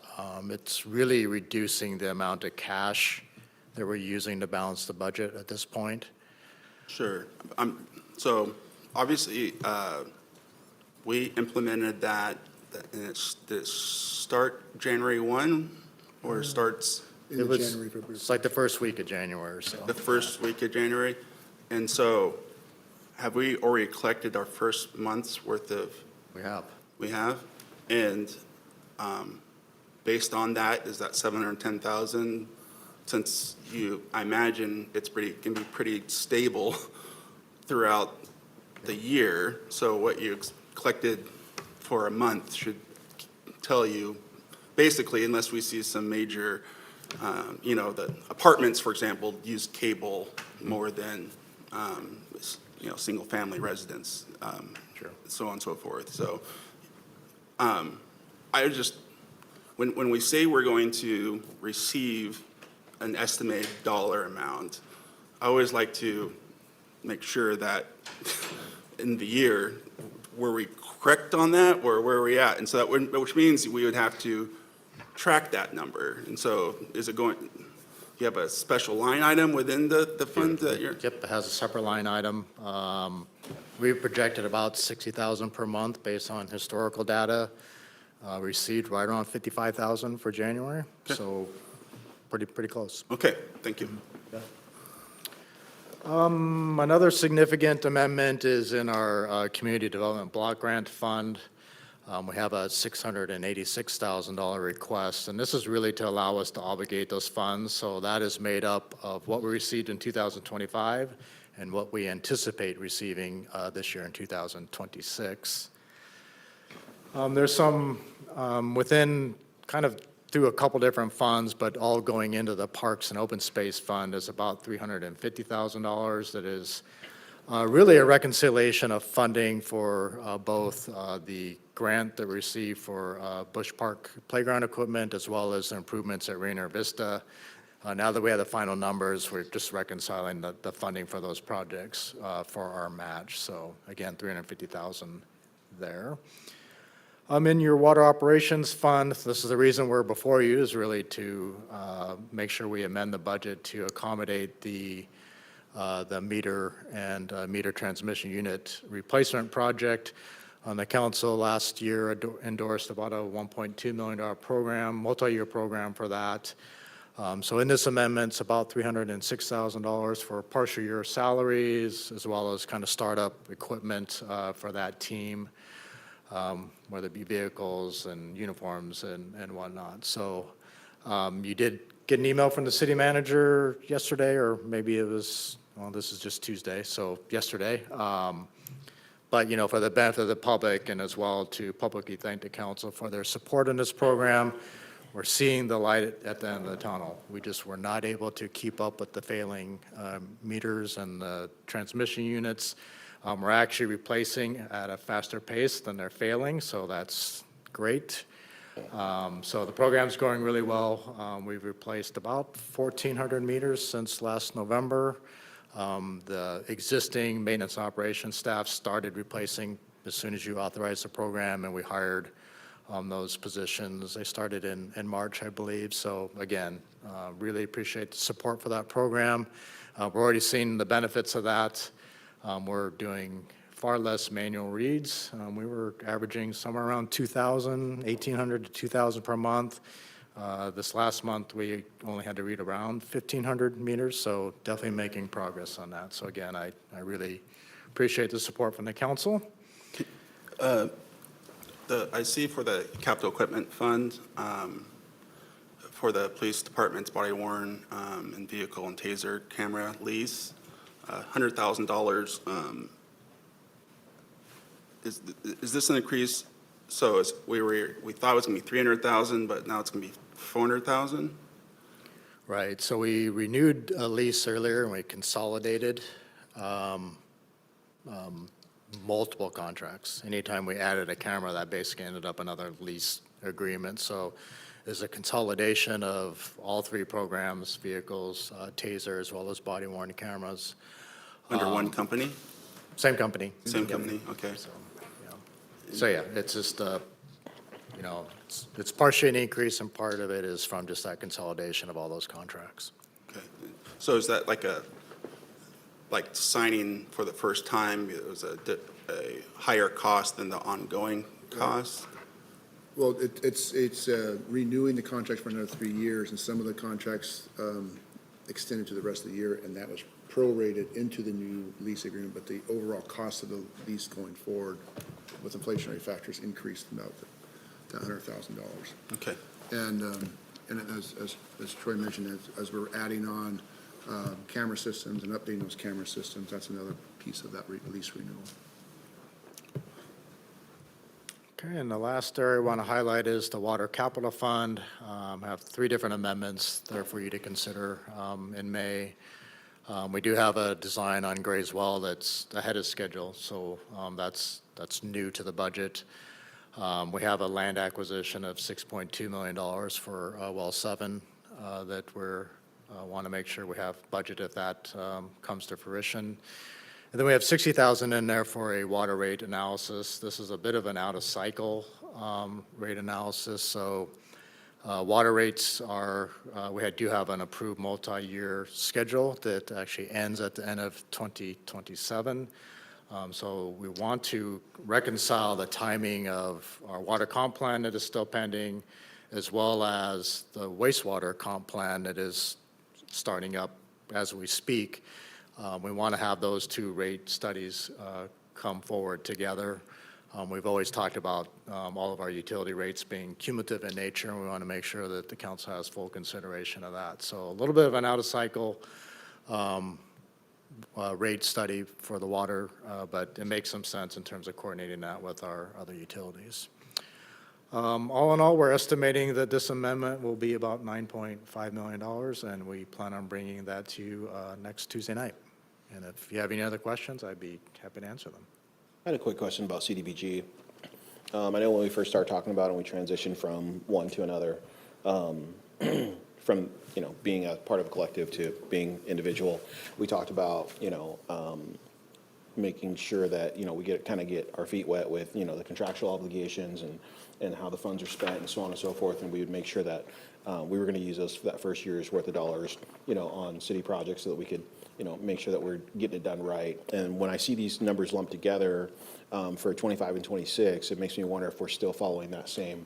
It's really reducing the amount of cash that we're using to balance the budget at this point. Sure. So obviously, we implemented that, and did it start January 1, or starts? In the January, February. It's like the first week of January or so. The first week of January? And so have we already collected our first month's worth of? We have. We have? And based on that, is that 710,000? Since I imagine it's can be pretty stable throughout the year, so what you collected for a month should tell you, basically, unless we see some major, the apartments, for example, use cable more than, single-family residents, Sure. so on and so forth. So when we say we're going to receive an estimated dollar amount, I always like to make sure that in the year, were we correct on that, or where are we at? And so which means we would have to track that number. And so you have a special line item within the fund that you're? Yep, it has a separate line item. We projected about $60,000 per month based on historical data. Received right around $55,000 for January, Okay. so pretty close. Okay, thank you. Another significant amendment is in our Community Development Block Grant Fund. We have a $686,000 request, and this is really to allow us to obligate those funds. So that is made up of what we received in 2025 and what we anticipate receiving this year in 2026. There's some within kind of through a couple different funds, but all going into the Parks and Open Space Fund is about $350,000. That is really a reconciliation of funding for both the grant that we received for Bush Park playground equipment, as well as the improvements at Rainier Vista. Now that we have the final numbers, we're just reconciling the funding for those projects for our match. So again, $350,000 there. In your Water Operations Fund, this is the reason we're before you, is really to make sure we amend the budget to accommodate the meter and meter transmission unit replacement project. The council last year endorsed about a $1.2 million program, multi-year program for that. So in this amendment, it's about $306,000 for partial year salaries, as well as kind of startup equipment for that team. Whether it be vehicles and uniforms and whatnot. So you did get an email from the city manager yesterday, or maybe it was, well, this is just Tuesday, so yesterday. But, for the benefit of the public, and as well to publicly thank the council for their support in this program, we're seeing the light at the end of the tunnel. We just were not able to keep up with the failing meters and the transmission units. We're actually replacing at a faster pace than they're failing, so that's great. So the program's going really well. We've replaced about 1,400 meters since last November. The existing maintenance operations staff started replacing as soon as you authorized the program, and we hired those positions. They started in March, I believe. So again, really appreciate the support for that program. We're already seeing the benefits of that. We're doing far less manual reads. We were averaging somewhere around 2,000, 1,800 to 2,000 per month. This last month, we only had to read around 1,500 meters, so definitely making progress on that. So again, I really appreciate the support from the council. I see for the capital equipment fund, for the police department's body worn and vehicle and taser camera lease, $100,000. Is this an increase? So we thought it was going to be 300,000, but now it's going to be 400,000? Right, so we renewed a lease earlier and we consolidated multiple contracts. Anytime we added a camera, that basically ended up another lease agreement. So there's a consolidation of all three programs, vehicles, taser, as well as body worn cameras. Under one company? Same company. Same company, okay. So yeah, it's just, it's partially an increase, and part of it is from just that consolidation of all those contracts. Okay. So is that like signing for the first time, it was a higher cost than the ongoing cost? Well, it's renewing the contract for another 3 years, and some of the contracts extended to the rest of the year, and that was prorated into the new lease agreement, but the overall cost of the lease going forward with inflationary factors increased about $100,000. Okay. And as Troy mentioned, as we're adding on camera systems and updating those camera systems, that's another piece of that lease renewal. Okay, and the last area I want to highlight is the Water Capital Fund. I have 3 different amendments there for you to consider in May. We do have a design on Gray's Well that's ahead of schedule, so that's new to the budget. We have a land acquisition of $6.2 million for Well 7 that we're want to make sure we have budget if that comes to fruition. And then we have $60,000 in there for a water rate analysis. This is a bit of an out-of-cycle rate analysis. So water rates are, do have an approved multi-year schedule that actually ends at the end of 2027. So we want to reconcile the timing of our water comp plan that is still pending, as well as the wastewater comp plan that is starting up as we speak. We want to have those 2 rate studies come forward together. We've always talked about all of our utility rates being cumulative in nature, and we want to make sure that the council has full consideration of that. So a little bit of an out-of-cycle rate study for the water, but it makes some sense in terms of coordinating that with our other utilities. All in all, we're estimating that this amendment will be about $9.5 million, and we plan on bringing that to you next Tuesday night. And if you have any other questions, I'd be happy to answer them. I had a quick question about CDBG. I know when we first started talking about it, and we transitioned from one to another, from being a part of a collective to being individual, we talked about making sure that we get our feet wet with the contractual obligations and how the funds are spent and so on and so forth, and we would make sure that we were going to use those for that first year's worth of dollars on city projects so that we could make sure that we're getting it done right. And when I see these numbers lumped together for 25 and 26, it makes me wonder if we're still following that same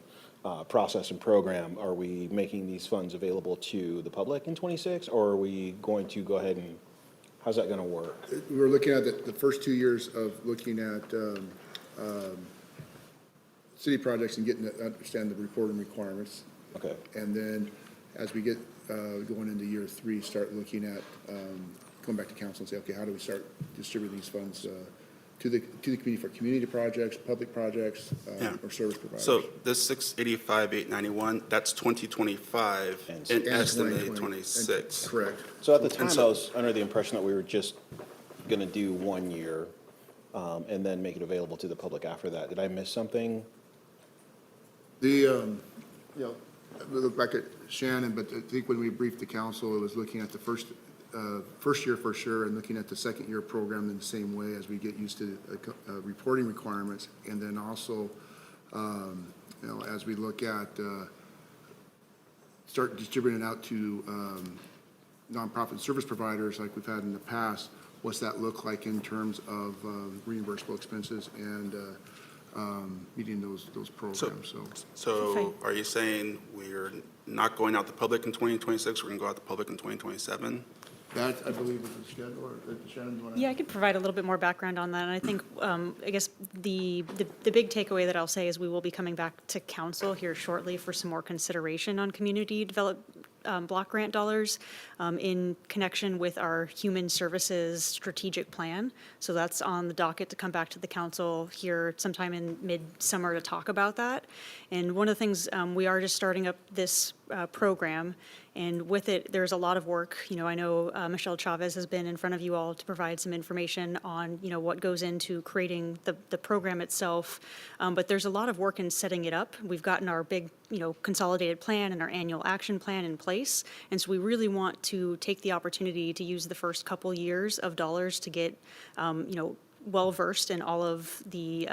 process and program. Are we making these funds available to the public in 26, or are we going to go ahead and, how's that going to work? We're looking at the first 2 years of looking at city projects and getting to understand the reporting requirements. Okay. And then as we get going into year 3, start looking at going back to council and say, okay, how do we start distributing these funds to the community for community projects, public projects, Yeah. or service providers. So this 685,891, that's 2025 and estimated 2020. 26. Correct. So at the time, I so- was under the impression that we were just going to do 1 year and then make it available to the public after that. Did I miss something? We look back at Shannon, but I think when we briefed the council, it was looking at the first year for sure, and looking at the second year program in the same way as we get used to reporting requirements. And then also, as we look at, start distributing it out to nonprofit service providers like we've had in the past, what's that look like in terms of reimbursable expenses and meeting those programs, So are you saying we're not going out to public in 2026, we're going to go out to public in 2027? That, I believe, is the schedule, or Shannon, do you want to? Yeah, I could provide a little bit more background on that. And I think, I guess the big takeaway that I'll say is we will be coming back to council here shortly for some more consideration on community development block grant dollars in connection with our human services strategic plan. So that's on the docket to come back to the council here sometime in midsummer to talk about that. And one of the things, we are just starting up this program, and with it, there's a lot of work. I know Michelle Chavez has been in front of you all to provide some information on, what goes into creating the program itself. But there's a lot of work in setting it up. We've gotten our big, consolidated plan and our annual action plan in place. And so we really want to take the opportunity to use the first couple years of dollars to get, well-versed in all of the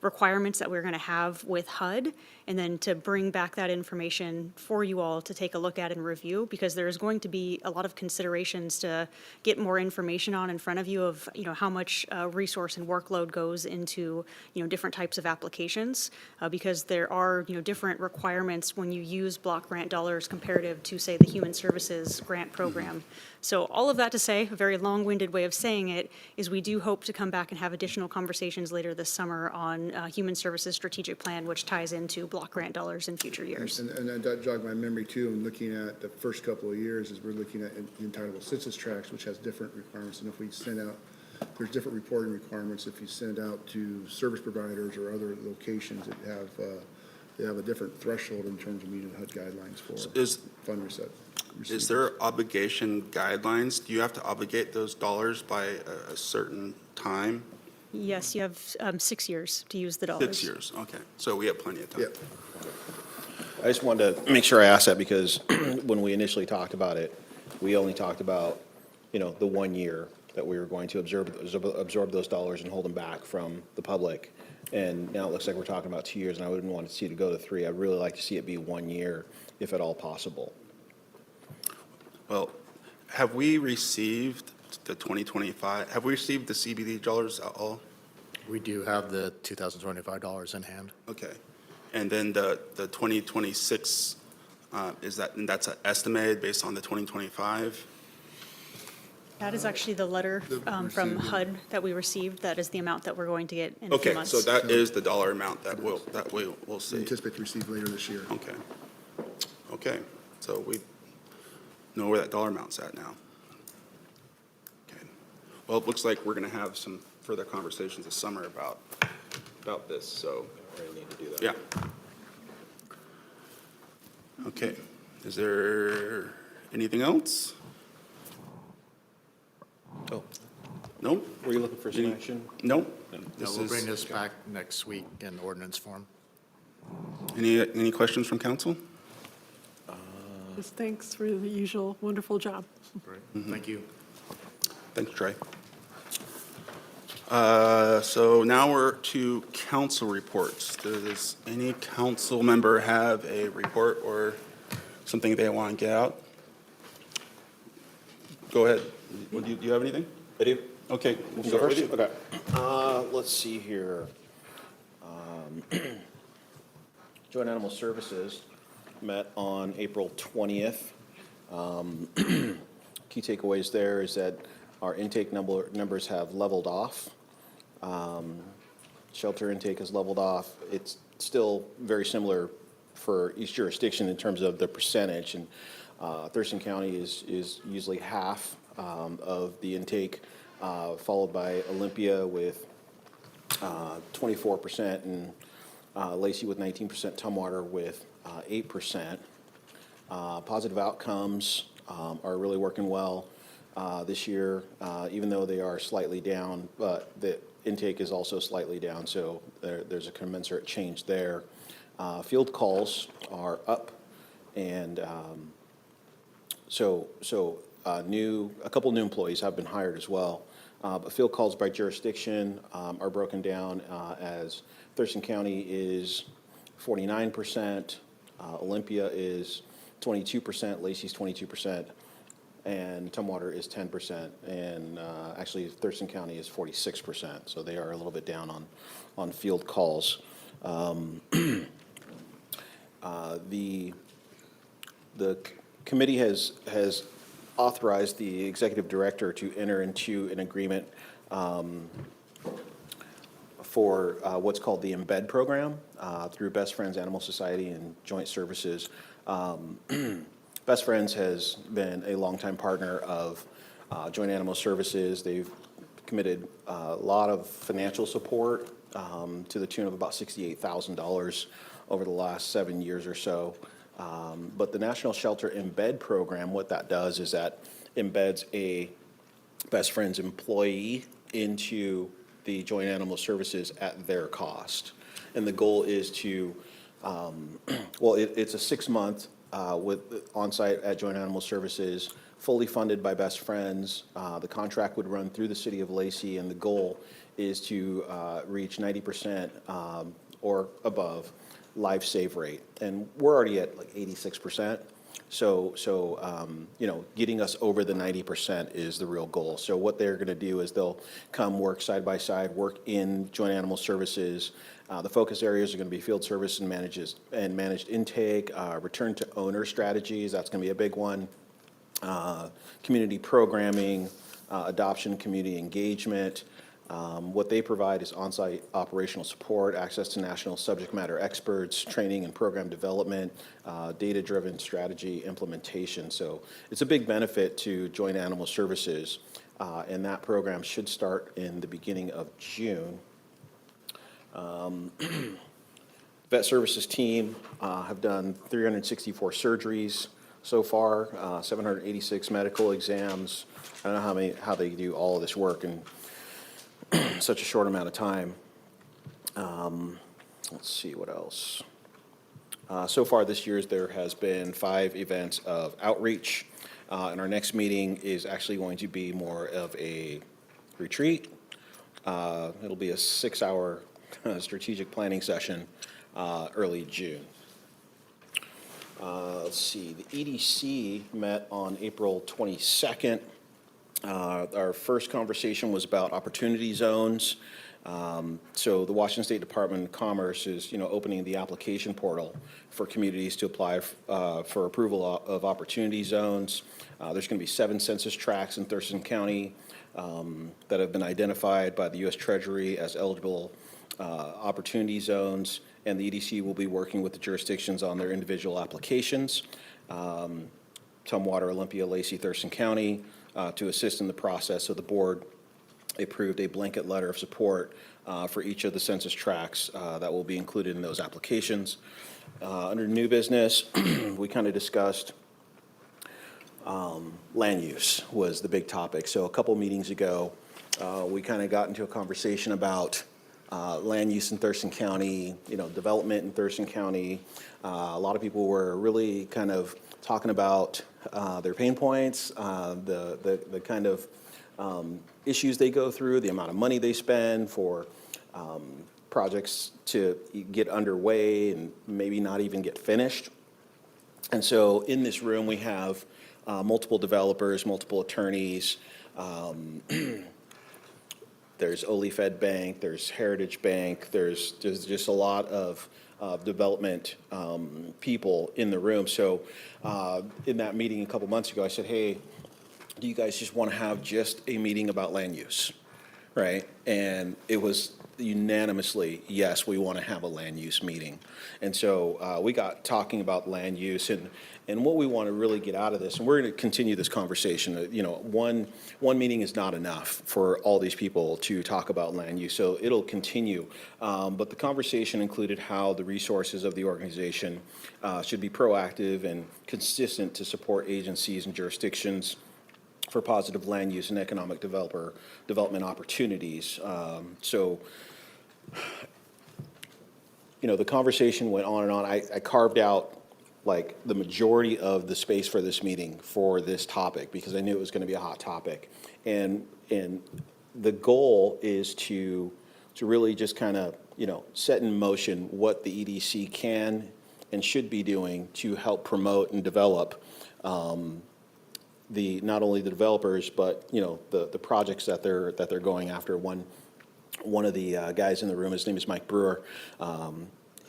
requirements that we're going to have with HUD, and then to bring back that information for you all to take a look at and review, because there's going to be a lot of considerations to get more information on in front of you of, how much resource and workload goes into, different types of applications, because there are, different requirements when you use block grant dollars comparative to, say, the Human Services Grant Program. So all of that to say, a very long-winded way of saying it, is we do hope to come back and have additional conversations later this summer on Human Services Strategic Plan, which ties into block grant dollars in future years. And that jogged my memory too, and looking at the first couple of years, is we're looking at the entitled census tracts, which has different requirements. And if we send out, there's different reporting requirements if you send out to service providers or other locations that they have a different threshold in terms of meeting HUD guidelines for fund reset. Is there obligation guidelines? Do you have to obligate those dollars by a certain time? Yes, you have 6 years to use the dollars. 6 years, okay. So we have plenty of time. Yep. I just wanted to make sure I asked that because when we initially talked about it, we only talked about, the 1 year that we were going to absorb those dollars and hold them back from the public. And now it looks like we're talking about 2 years, and I wouldn't want to see it go to 3. I'd really like to see it be 1 year, if at all possible. Well, have we received the 2025, have we received the CBD dollars at all? We do have the 2025 dollars in hand. Okay. And then the 2026, that's estimated based on the 2025? That is actually the letter from HUD that we received. That is the amount that we're going to get in a few Okay, months. so that is the dollar amount that we'll We see. anticipate to receive later this year. Okay. Okay, so we know where that dollar amount's at now. Okay. Well, it looks like we're going to have some further conversations this summer about this, so. Really need to do that. Yeah. Okay. Is there anything else? Oh, No? were you looking for some action? No? No, This we'll is- bring this back next week in ordinance form. Any questions from council? Just thanks for the usual wonderful job. Great. Thank you. Thanks, Trey. So now we're to council reports. Does any council member have a report or something they want to get out? Go ahead. Do you have anything? I do. Okay. We'll Go start with first? you. Okay. Let's see here. Joint Animal Services met on April 20th. Key takeaways there is that our intake numbers have leveled off. Shelter intake has leveled off. It's still very similar for each jurisdiction in terms of the percentage. And Thurston County is usually half of the intake, followed by Olympia with 24%, and Lacey with 19%, Tumwater with 8%. Positive outcomes are really working well this year, even though they are slightly down, but the intake is also slightly down, so there's a commensurate change there. Field calls are up, and a couple new employees have been hired as well. But field calls by jurisdiction are broken down as Thurston County is 49%, Olympia is 22%, Lacey's 22%, and Tumwater is 10%, and actually Thurston County is 46%, so they are a little bit down on field calls. The committee has authorized the executive director to enter into an agreement for what's called the Embed program through Best Friends Animal Society and Joint Services. Best Friends has been a longtime partner of Joint Animal Services. They've committed a lot of financial support to the tune of about $68,000 over the last 7 years or so. But the National Shelter Embed program, what that does is that embeds a Best Friends employee into the Joint Animal Services at their cost. And the goal is to, it's a 6-month with on-site at Joint Animal Services, fully funded by Best Friends. The contract would run through the city of Lacey, and the goal is to reach 90% or above life save rate. And we're already at like 86%. So getting us over the 90% is the real goal. So what they're going to do is they'll come work side by side, work in Joint Animal Services. The focus areas are going to be field service and managed intake, return to owner strategies. That's going to be a big one. Community programming, adoption, community engagement. What they provide is on-site operational support, access to national subject matter experts, training and program development, data-driven strategy implementation. So it's a big benefit to Joint Animal Services, and that program should start in the beginning of June. Vet Services team have done 364 surgeries so far, 786 medical exams. I don't know how they do all of this work in such a short amount of time. Let's see what else. So far this year, there has been 5 events of outreach, and our next meeting is actually going to be more of a retreat. It'll be a 6-hour strategic planning session early June. Let's see, the EDC met on April 22nd. Our first conversation was about opportunity zones. So the Washington State Department of Commerce is, opening the application portal for communities to apply for approval of opportunity zones. There's going to be 7 census tracts in Thurston County that have been identified by the U.S. Treasury as eligible opportunity zones, and the EDC will be working with the jurisdictions on their individual applications. Tumwater, Olympia, Lacey, Thurston County, to assist in the process. So the board approved a blanket letter of support for each of the census tracts that will be included in those applications. Under new business, we kind of discussed land use was the big topic. So a couple meetings ago, we kind of got into a conversation about land use in Thurston County, development in Thurston County. A lot of people were really kind of talking about their pain points, the kind of issues they go through, the amount of money they spend for projects to get underway and maybe not even get finished. And so in this room, we have multiple developers, multiple attorneys. There's Olifed Bank, there's Heritage Bank, there's just a lot of development people in the room. So in that meeting a couple months ago, I said, hey, do you guys just want to have just a meeting about land use, right? And it was unanimously, yes, we want to have a land use meeting. And so we got talking about land use and what we want to really get out of this. And we're going to continue this conversation. You know, one meeting is not enough for all these people to talk about land use, so it'll continue. But the conversation included how the resources of the organization should be proactive and consistent to support agencies and jurisdictions for positive land use and economic development opportunities. So, you know, the conversation went on and on. I carved out like the majority of the space for this meeting for this topic because I knew it was going to be a hot topic. And the goal is to really just kind of, you know, set in motion what the EDC can and should be doing to help promote and develop not only the developers, but, you know, the projects that they're going after. One of the guys in the room, his name is Mike Brewer.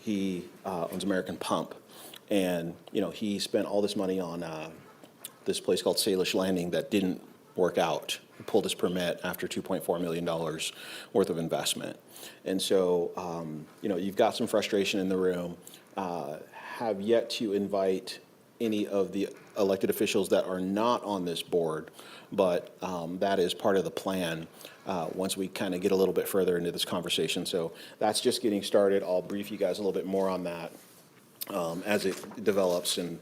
He owns American Pump, and, you know, he spent all this money on this place called Salish Landing that didn't work out. He pulled his permit after $2.4 million worth of investment. And so, you know, you've got some frustration in the room. Have yet to invite any of the elected officials that are not on this board, but that is part of the plan once we kind of get a little bit further into this conversation. So that's just getting started. I'll brief you guys a little bit more on that as it develops, and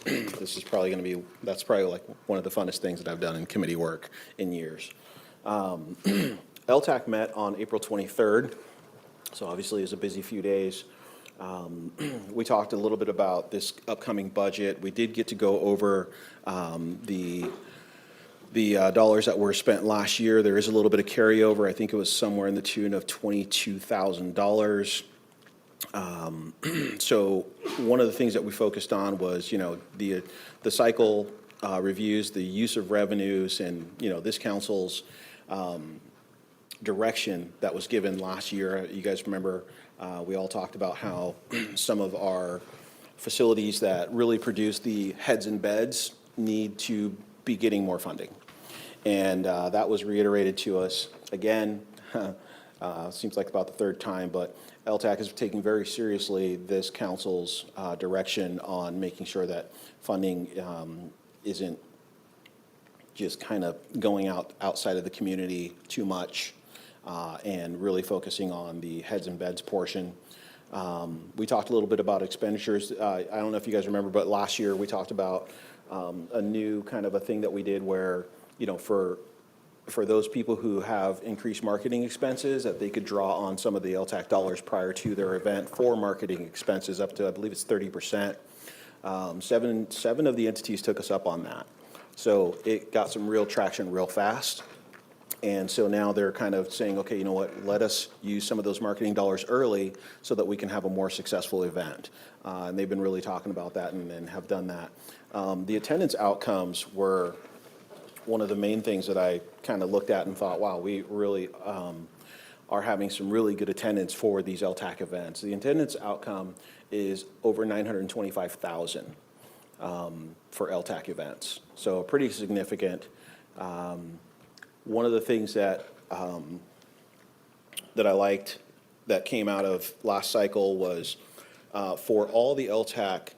this is probably going to be, that's probably like one of the funnest things that I've done in committee work in years. LTAC met on April 23rd, so obviously it's a busy few days. We talked a little bit about this upcoming budget. We did get to go over the dollars that were spent last year. There is a little bit of carryover. I think it was somewhere in the tune of $22,000. So one of the things that we focused on was, you know, the cycle reviews, the use of revenues, and, you know, this council's direction that was given last year. You guys remember we all talked about how some of our facilities that really produce the heads and beds need to be getting more funding. And that was reiterated to us again, seems like about the third time, but LTAC is taking very seriously this council's direction on making sure that funding isn't just kind of going outside of the community too much. And really focusing on the heads and beds portion. We talked a little bit about expenditures. I don't know if you guys remember, but last year we talked about a new kind of a thing that we did where, you know, for those people who have increased marketing expenses, that they could draw on some of the LTAC dollars prior to their event for marketing expenses up to, I believe it's 30%. Seven of the entities took us up on that. So it got some real traction real fast. And so now they're kind of saying, okay, you know what, let us use some of those marketing dollars early so that we can have a more successful event. And they've been really talking about that and have done that. The attendance outcomes were one of the main things that I kind of looked at and thought, wow, we really are having some really good attendance for these LTAC events. The attendance outcome is over 925,000 for LTAC events. So pretty significant. One of the things that that I liked that came out of last cycle was for all the LTAC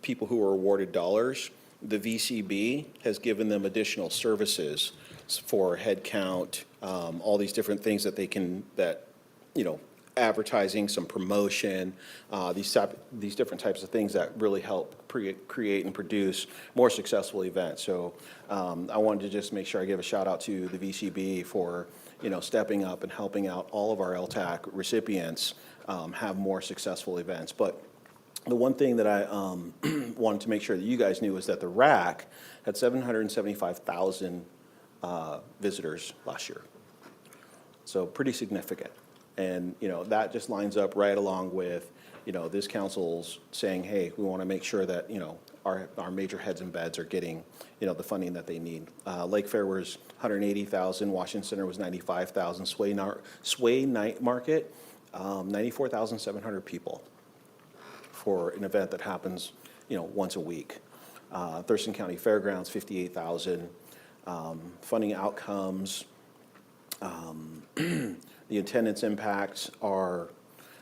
people who were awarded dollars, the VCB has given them additional services for head count, all these different things that they can, that, you know, advertising, some promotion, these different types of things that really help create and produce more successful events. So I wanted to just make sure I give a shout out to the VCB for, you know, stepping up and helping out all of our LTAC recipients have more successful events. But the one thing that I wanted to make sure that you guys knew is that the RAC had 775,000 visitors last year. So pretty significant. And, you know, that just lines up right along with, you know, this council's saying, hey, we want to make sure that, you know, our major heads and beds are getting, you know, the funding that they need. Lake Fair was 180,000, Washington Center was 95,000, Sway Night Market, 94,700 people for an event that happens, you know, once a week. Thurston County Fairgrounds, 58,000. Funding outcomes, The attendance impacts are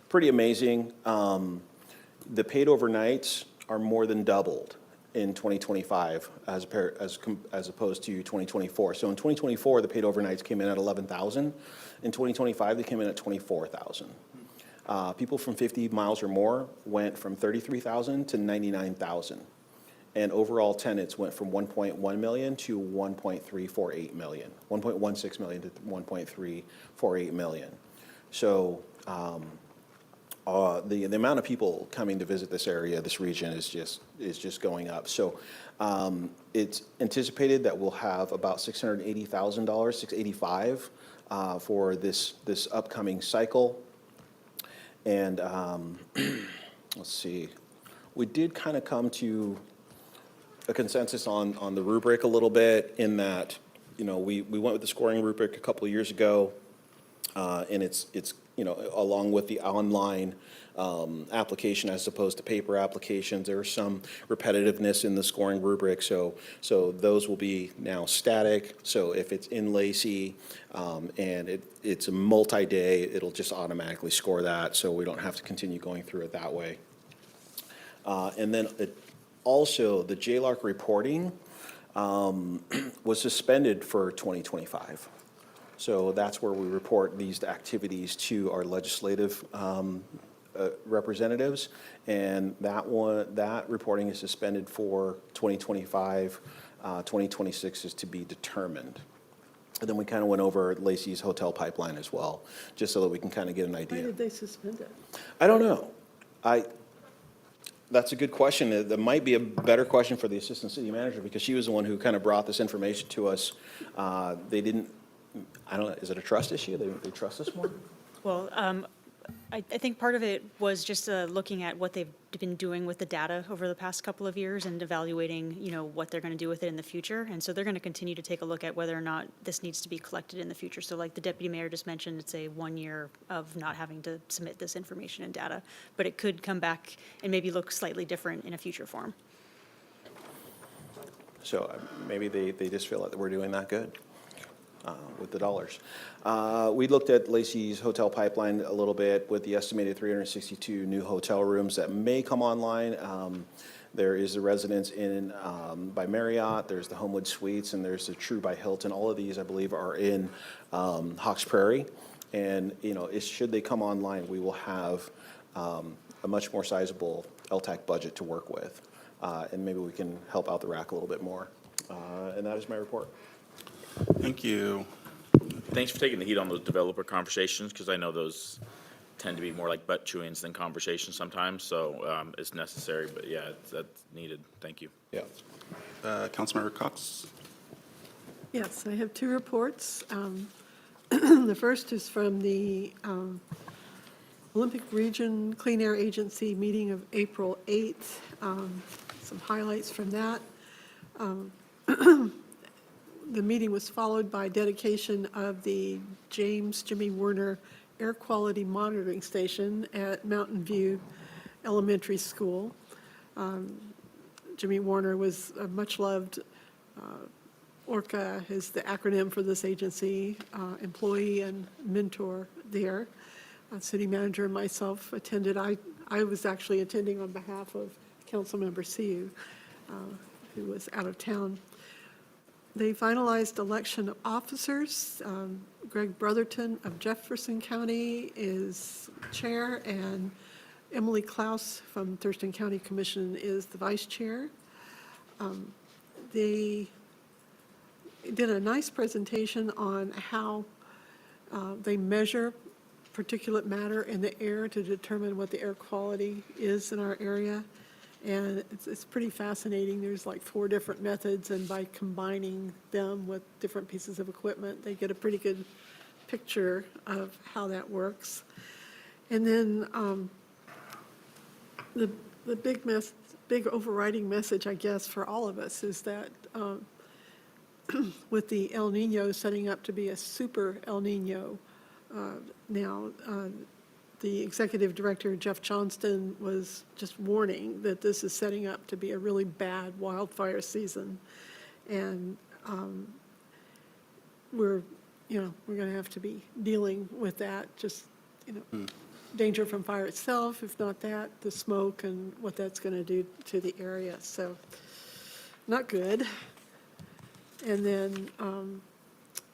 pretty amazing. The paid overnights are more than doubled in 2025 as opposed to 2024. So in 2024, the paid overnights came in at 11,000. In 2025, they came in at 24,000. People from 50 miles or more went from 33,000 to 99,000. And overall attendance went from 1.1 million to 1.348 million, 1.16 million to 1.348 million. So the amount of people coming to visit this area, this region, is just going up. So it's anticipated that we'll have about $680,000, $685,000 for this upcoming cycle. And let's see, we did kind of come to a consensus on the rubric a little bit, in that, we went with the scoring rubric a couple of years ago, and it's along with the online application as opposed to paper applications. There's some repetitiveness in the scoring rubric, so those will be now static. So if it's in Lacey and it's a multi-day, it'll just automatically score that, so we don't have to continue going through it that way. And then also, the JLARC reporting was suspended for 2025. So that's where we report these activities to our legislative representatives, and that reporting is suspended for 2025. 2026 is to be determined. And then we kind of went over Lacey's hotel pipeline as well, just so that we can kind of get an idea. Why did they suspend it? I don't know. That's a good question. That might be a better question for the assistant city manager, because she was the one who kind of brought this information to us. They didn't, I don't know, is it a trust issue? They trust us more? Well, I think part of it was just looking at what they've been doing with the data over the past couple of years and evaluating, what they're going to do with it in the future. And so they're going to continue to take a look at whether or not this needs to be collected in the future. So like the deputy mayor just mentioned, it's a 1 year of not having to submit this information and data, but it could come back and maybe look slightly different in a future form. So maybe they just feel that we're doing that good with the dollars. We looked at Lacey's hotel pipeline a little bit with the estimated 362 new hotel rooms that may come online. There is the Residence Inn by Marriott, there's the Homewood Suites, and there's the True by Hilton. All of these, I believe, are in Hawks Prairie. And, should they come online, we will have a much more sizable LTAC budget to work with. And maybe we can help out the RAC a little bit more. And that is my report. Thank you. Thanks for taking the heat on those developer conversations, because I know those tend to be more like butt chewings than conversations sometimes, so it's necessary, but yeah, that's needed. Thank you. Yeah. Councilmember Cox? Yes, I have two reports. The first is from the Olympic Region Clean Air Agency meeting of April 8th. Some highlights from that. The meeting was followed by dedication of the James Jimmy Werner Air Quality Monitoring Station at Mountain View Elementary School. Jimmy Werner was a much-loved, ORCA is the acronym for this agency, employee and mentor there. City manager and myself attended. I was actually attending on behalf of Councilmember Siu, who was out of town. They finalized election of officers. Greg Brotherton of Jefferson County is chair, and Emily Klaus from Thurston County Commission is the vice chair. They did a nice presentation on how they measure particulate matter in the air to determine what the air quality is in our area. And it's pretty fascinating. There's like 4 different methods, and by combining them with different pieces of equipment, they get a pretty good picture of how that works. And then the big overriding message, I guess, for all of us is that with the El Nino setting up to be a super El Nino now, the executive director, Jeff Johnston, was just warning that this is setting up to be a really bad wildfire season. And we're we're going to have to be dealing with that, just, danger from fire itself, if not that, the smoke and what that's going to do to the area. So, not good. And then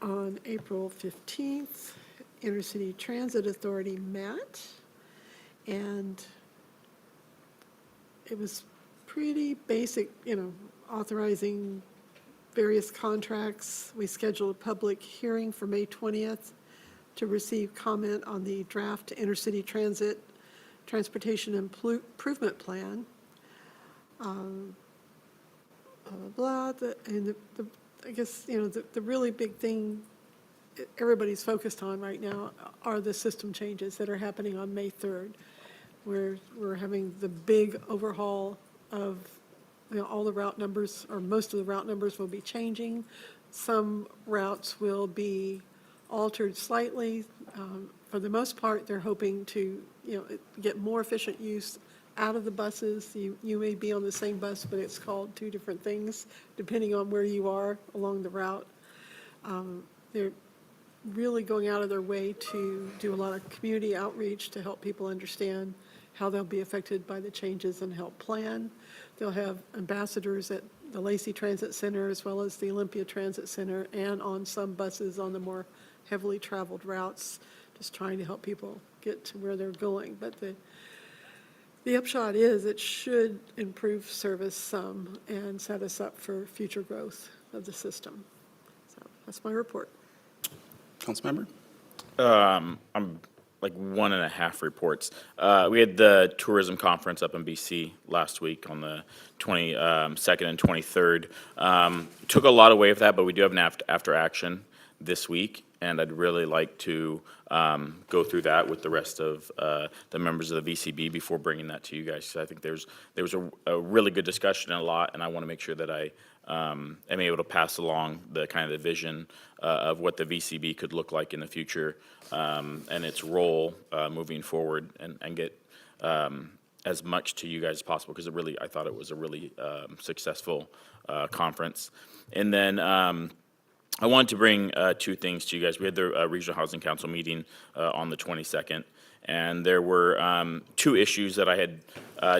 on April 15th, Intercity Transit Authority met, and it was pretty basic, authorizing various contracts. We scheduled a public hearing for May 20th to receive comment on the draft intercity transportation improvement plan. Blah, I guess, the really big thing everybody's focused on right now are the system changes that are happening on May 3rd. We're having the big overhaul of, all the route numbers, or most of the route numbers will be changing. Some routes will be altered slightly. For the most part, they're hoping to, get more efficient use out of the buses. You may be on the same bus, but it's called two different things, depending on where you are along the route. They're really going out of their way to do a lot of community outreach to help people understand how they'll be affected by the changes and help plan. They'll have ambassadors at the Lacey Transit Center as well as the Olympia Transit Center, and on some buses on the more heavily traveled routes, just trying to help people get to where they're going. But the upshot is it should improve service some and set us up for future growth of the system. So that's my report. Councilmember? I'm like 1.5 reports. We had the tourism conference up in BC last week on the 22nd and 23rd. Took a lot away of that, but we do have an after action this week, and I'd really like to go through that with the rest of the members of the VCB before bringing that to you guys. So I think there was a really good discussion and a lot, and I want to make sure that I am able to pass along the kind of the vision of what the VCB could look like in the future and its role moving forward, and get as much to you guys as possible, because I thought it was a really successful conference. And then I wanted to bring two things to you guys. We had the Regional Housing Council meeting on the 22nd, and there were two issues that I had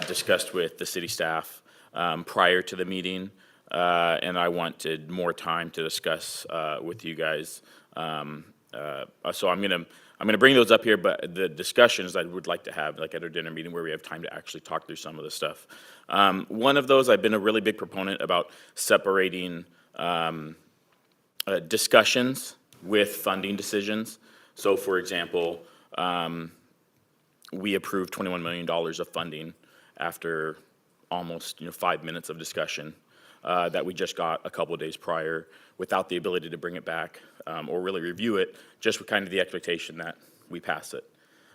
discussed with the city staff prior to the meeting, and I wanted more time to discuss with you guys. So I'm gonna bring those up here, but the discussions I would like to have, like at our dinner meeting, where we have time to actually talk through some of the stuff. One of those, I've been a really big proponent about separating discussions with funding decisions. So, for example, we approved $21 million of funding after almost 5 minutes of discussion that we just got a couple of days prior, without the ability to bring it back or really review it, just with kind of the expectation that we pass it.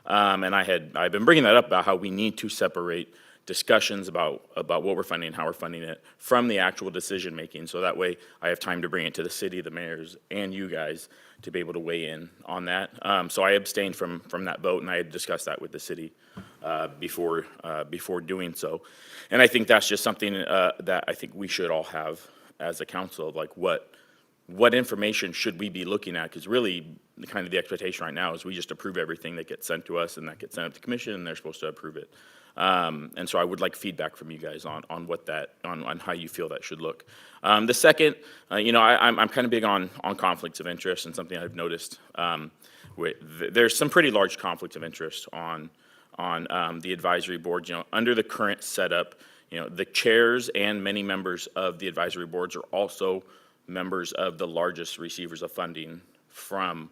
And I've been bringing that up about how we need to separate discussions about what we're funding and how we're funding it from the actual decision making, so that way I have time to bring it to the city, the mayors, and you guys to be able to weigh in on that. So I abstained from that vote, and I had discussed that with the city before doing so. And I think that's just something that I think we should all have as a council, of like what information should we be looking at? Because really, kind of the expectation right now is we just approve everything that gets sent to us, and that gets sent up to the commission, and they're supposed to approve it. And so I would like feedback from you guys on how you feel that should look. The second, I'm kind of big on conflicts of interest, and something I've noticed, there's some pretty large conflicts of interest on the advisory board. Under the current setup, the chairs and many members of the advisory boards are also members of the largest receivers of funding from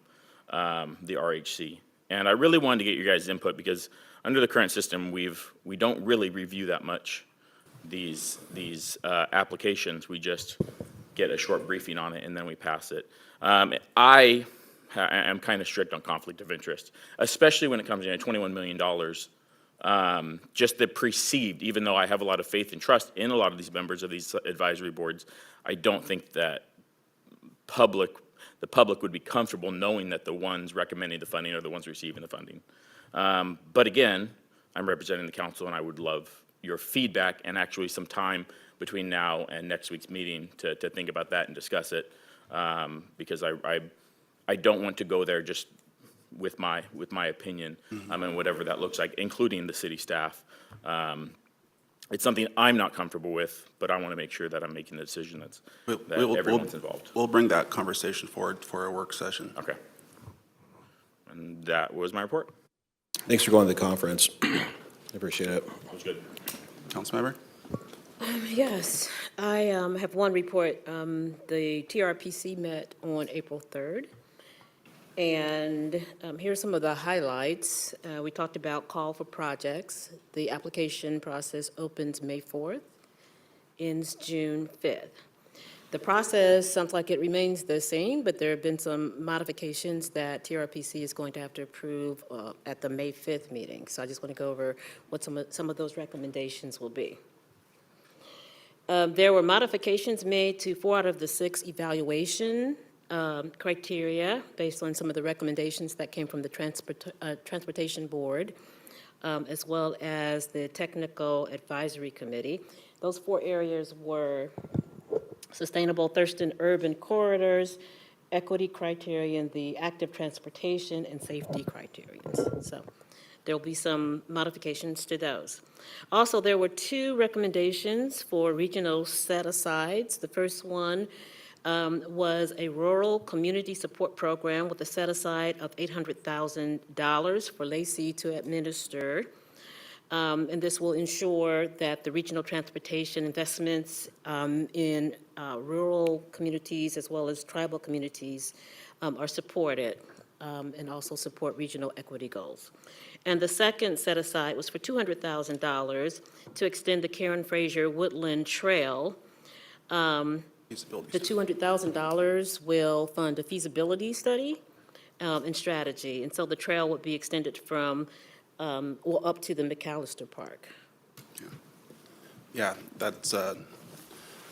the RHC. And I really wanted to get your guys' input, because under the current system, we don't really review that much these applications. We just get a short briefing on it, and then we pass it. I am kind of strict on conflict of interest, especially when it comes to $21 million. Just the perceived, even though I have a lot of faith and trust in a lot of these members of these advisory boards, I don't think that the public would be comfortable knowing that the ones recommending the funding are the ones receiving the funding. But again, I'm representing the council, and I would love your feedback and actually some time between now and next week's meeting to think about that and discuss it, because I don't want to go there just with my opinion, and whatever that looks like, including the city staff. It's something I'm not comfortable with, but I want to make sure that I'm making the decision that everyone's involved. We'll bring that conversation forward for a work session. Okay. And that was my report. Thanks for going to the conference. I appreciate it. It was good. Councilmember? Yes, I have one report. The TRPC met on April 3rd. And here's some of the highlights. We talked about call for projects. The application process opens May 4th, ends June 5th. The process sounds like it remains the same, but there have been some modifications that TRPC is going to have to approve at the May 5th meeting. So I just want to go over what some of those recommendations will be. There were modifications made to 4 out of the 6 evaluation criteria based on some of the recommendations that came from the Transportation Board, as well as the Technical Advisory Committee. Those 4 areas were sustainable Thurston urban corridors, equity criterion, the active transportation, and safety criterions. So there will be some modifications to those. Also, there were 2 recommendations for regional set-asides. The first one was a rural community support program with a set-aside of $800,000 for Lacey to administer. And this will ensure that the regional transportation investments in rural communities as well as tribal communities are supported and also support regional equity goals. And the second set-aside was for $200,000 to extend the Karen Fraser Woodland Trail. The $200,000 will fund a feasibility study and strategy. And so the trail would be extended from up to the McAllister Park. Yeah, that's,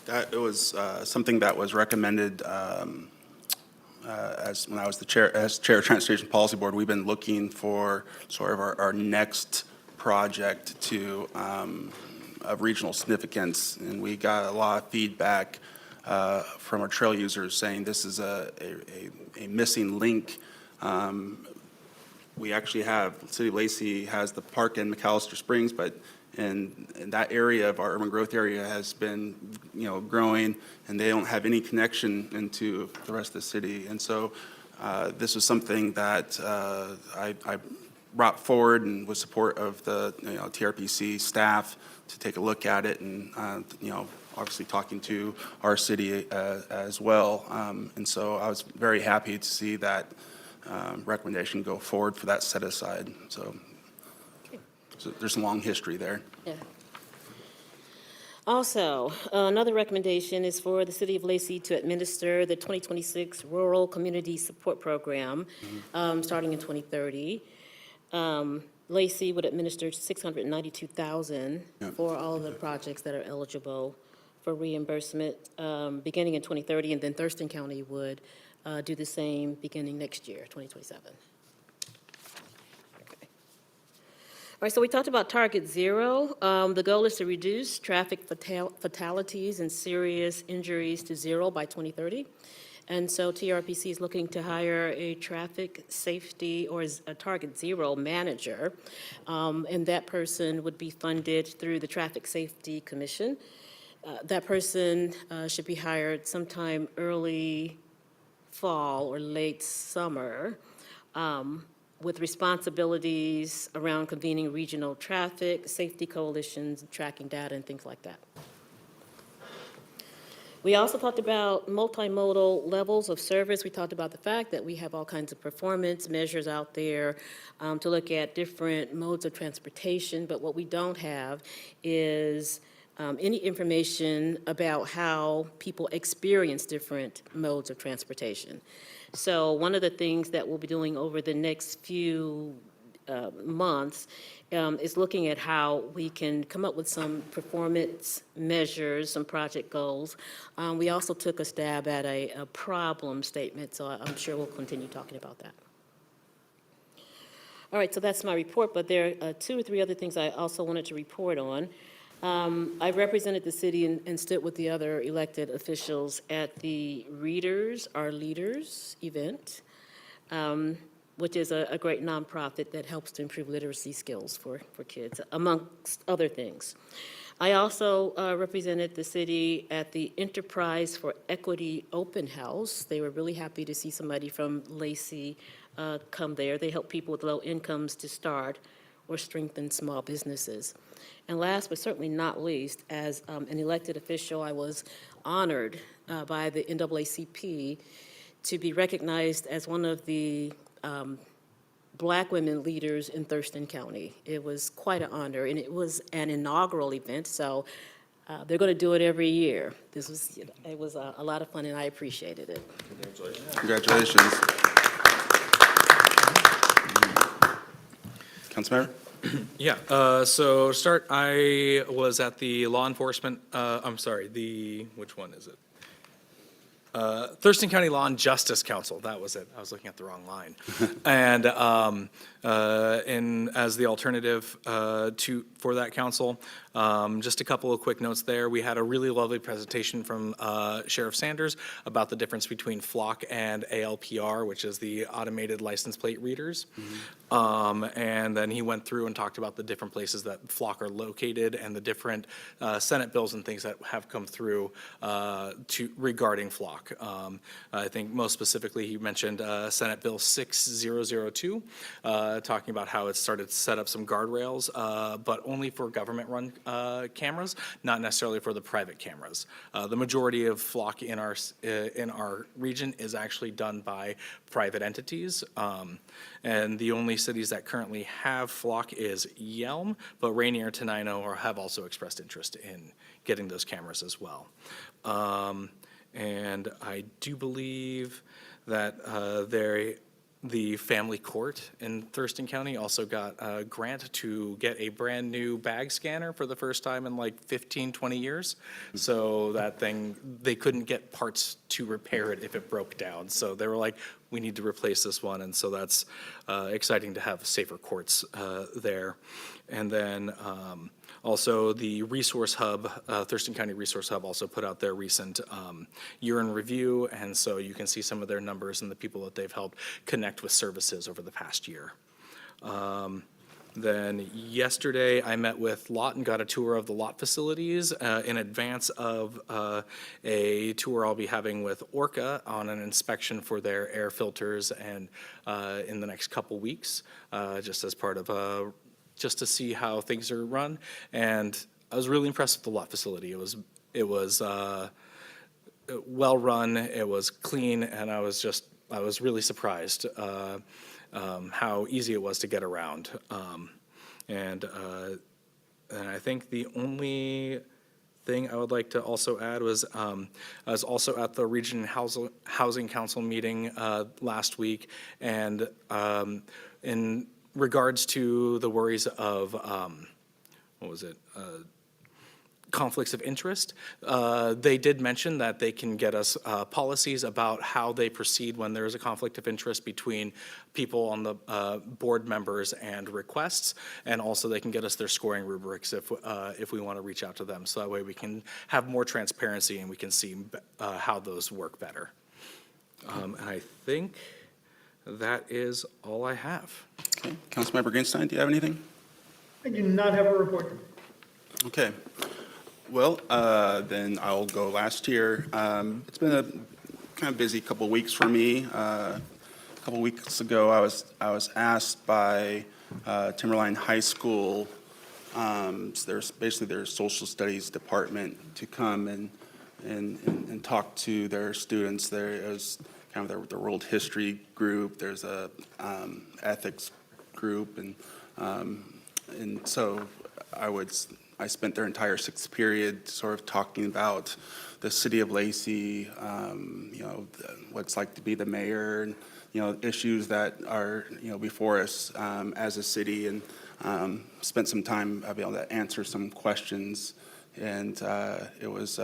that was something that was recommended as when I was the chair of Transportation Policy Board. We've been looking for sort of our next project to of regional significance, and we got a lot of feedback from our trail users saying this is a missing link. We actually have, City of Lacey has the park in McAllister Springs, but in that area of our urban growth area has been, growing, and they don't have any connection into the rest of the city. And so this was something that I brought forward and with support of the TRPC staff to take a look at it, and obviously talking to our city as well. And so I was very happy to see that recommendation go forward for that set aside. So there's a long history there. Yeah. Also, another recommendation is for the City of Lacey to administer the 2026 Rural Community Support Program, starting in 2030. Lacey would administer $692,000 for all of the projects that are eligible for reimbursement beginning in 2030, and then Thurston County would do the same beginning next year, 2027. All right, so we talked about Target Zero. The goal is to reduce traffic fatalities and serious injuries to 0 by 2030. And so TRPC is looking to hire a traffic safety or a Target Zero manager. And that person would be funded through the Traffic Safety Commission. That person should be hired sometime early fall or late summer, with responsibilities around convening regional traffic, safety coalitions, tracking data, and things like that. We also talked about multimodal levels of service. We talked about the fact that we have all kinds of performance measures out there to look at different modes of transportation, but what we don't have is any information about how people experience different modes of transportation. So one of the things that we'll be doing over the next few months is looking at how we can come up with some performance measures, some project goals. We also took a stab at a problem statement, so I'm sure we'll continue talking about that. All right, so that's my report, but there are 2 or 3 other things I also wanted to report on. I represented the city and stood with the other elected officials at the Readers Are Leaders event. which is a great nonprofit that helps to improve literacy skills for kids, amongst other things. I also represented the city at the Enterprise for Equity Open House. They were really happy to see somebody from Lacey come there. They help people with low incomes to start or strengthen small businesses. And last but certainly not least, as an elected official, I was honored by the NAACP to be recognized as one of the Black women leaders in Thurston County. It was quite an honor, and it was an inaugural event, so they're going to do it every year. It was a lot of fun, and I appreciated it. Congratulations. Councilmember? Yeah, so to start, I was at the law enforcement, which one is it? Thurston County Law and Justice Council, that was it. I was looking at the wrong line. And as the alternative for that council, just a couple of quick notes there. We had a really lovely presentation from Sheriff Sanders about the difference between FLOC and ALPR, which is the automated license plate readers. And then he went through and talked about the different places that FLOC are located and the different Senate bills and things that have come through regarding FLOC. I think most specifically he mentioned Senate Bill 6002, talking about how it started to set up some guardrails, but only for government-run cameras, not necessarily for the private cameras. The majority of FLOC in our region is actually done by private entities, and the only cities that currently have FLOC is Yelm, but Rainier and Tenino have also expressed interest in getting those cameras as well. And I do believe that the family court in Thurston County also got a grant to get a brand new bag scanner for the first time in like 15, 20 years. So that thing, they couldn't get parts to repair it if it broke down. So they were like, we need to replace this one. And so that's exciting to have safer courts there. And then also the Resource Hub, Thurston County Resource Hub also put out their recent year in review. And so you can see some of their numbers and the people that they've helped connect with services over the past year. Then yesterday, I met with Lot and got a tour of the Lot facilities in advance of a tour I'll be having with Orca on an inspection for their air filters and in the next couple weeks, just as part of just to see how things are run. And I was really impressed with the Lot facility. It was well run, it was clean, and I was really surprised how easy it was to get around. And I think the only thing I would like to also add was I was also at the Region Housing Council meeting last week, and in regards to the worries of conflicts of interest, they did mention that they can get us policies about how they proceed when there is a conflict of interest between people on the board members and requests, and also they can get us their scoring rubrics if we want to reach out to them, so that way we can have more transparency and we can see how those work better. And I think that is all I have. Okay. Councilmember Greenstein, do you have anything? I do not have a report. Okay. Well, then I'll go last year. It's been a kind of busy couple of weeks for me. A couple weeks ago, I was asked by Timberline High School, there's basically their social studies department, to come and talk to their students. There is kind of their world history group. There's a ethics group, and so I spent their entire sixth period sort of talking about the city of Lacey, what it's like to be the mayor, and issues that are before us as a city, and spent some time being able to answer some questions, and it was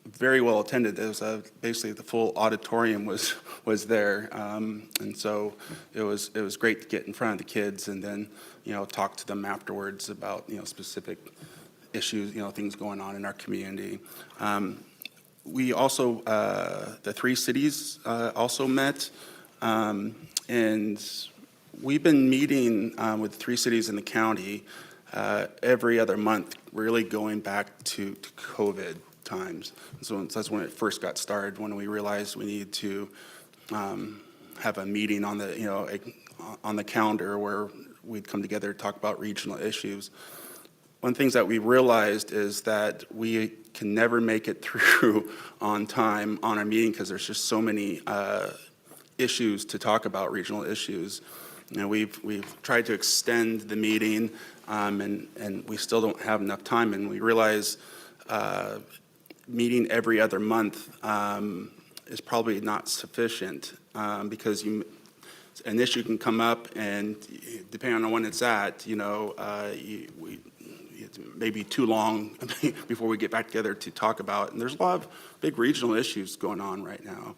very well attended. It was basically the full auditorium was there, and so it was great to get in front of the kids and then talk to them afterwards about specific issues, things going on in our community. We also, the three cities also met And we've been meeting with 3 cities in the county every other month, really going back to COVID times. So that's when it first got started, when we realized we needed to have a meeting on the, on the calendar where we'd come together to talk about regional issues. One of the things that we realized is that we can never make it through on time on our meeting because there's just so many issues to talk about, regional issues. We've tried to extend the meeting, and we still don't have enough time. And we realize meeting every other month is probably not sufficient because an issue can come up, and depending on when it's at, it may be too long before we get back together to talk about it. And there's a lot of big regional issues going on right now,